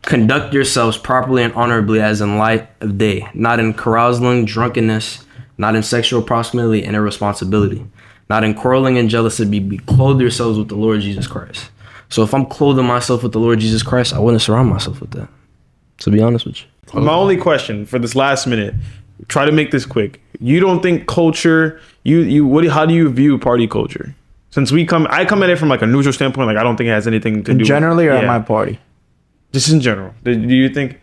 conduct yourselves properly and honorably as in light of day, not in carousing, drunkenness, not in sexual promiscuity and irresponsibility, not in quarreling and jealousy, but clothe yourselves with the Lord Jesus Christ. So if I'm clothing myself with the Lord Jesus Christ, I wouldn't surround myself with that. To be honest with you. My only question for this last minute, try to make this quick. You don't think culture, how do you view party culture? Since I come at it from like a neutral standpoint, like I don't think it has anything to do Generally with, or at my party? Just in general. Do you think,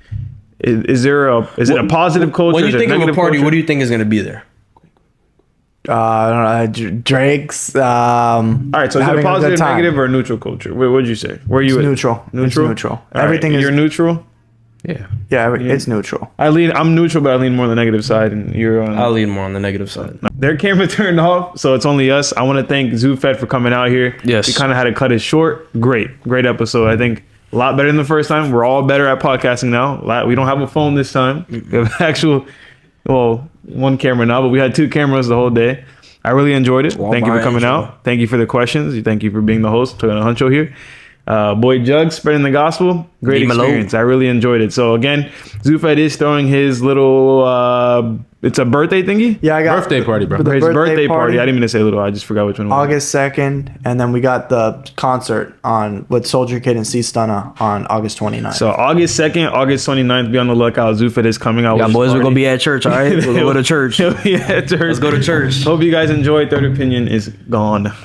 is it a positive culture? When you Is it think of a negative party, culture? what do you think is going to be there? I don't know, Drake's. All right, so is it a having positive, good time. negative, or a neutral culture? What would you say? Where are you It's at? neutral. Neutral. It's neutral. All right, Everything is. You're neutral. Yeah. Yeah, it's neutral. I'm neutral, but I lean more on the negative side, and you're on. I'll lean more on the negative side. Their camera turned off, so it's only us. I want to thank Zufed for coming out here. Yes. We kind of had to cut it short. Great episode. I think a lot better than the first time. We're all better at podcasting now. We don't have a phone this time. We have one camera now, but we had 2 cameras the whole day. I really enjoyed it. Thank you for coming out. Thank you for the questions. Thank you for being the host. Toyota Huncho here. Boy Jugs spreading the gospel. Great experience. I really enjoyed it. So again, Zufed is throwing his little it's a birthday thingy? Yeah, I got Birthday party, bro. the His birthday party. I didn't mean to say little. I just forgot which one it was. August 2nd, and then we got the concert with Soldier Kid and C Stunna on August 29th. So August 2nd, August 29th, be on the lookout. Zufed is coming out. Yeah, with boys, his we're party. going to be at church, all right? We'll go to church. Yeah, church. Let's go to church. Hope you guys enjoyed. Third Opinion is gone.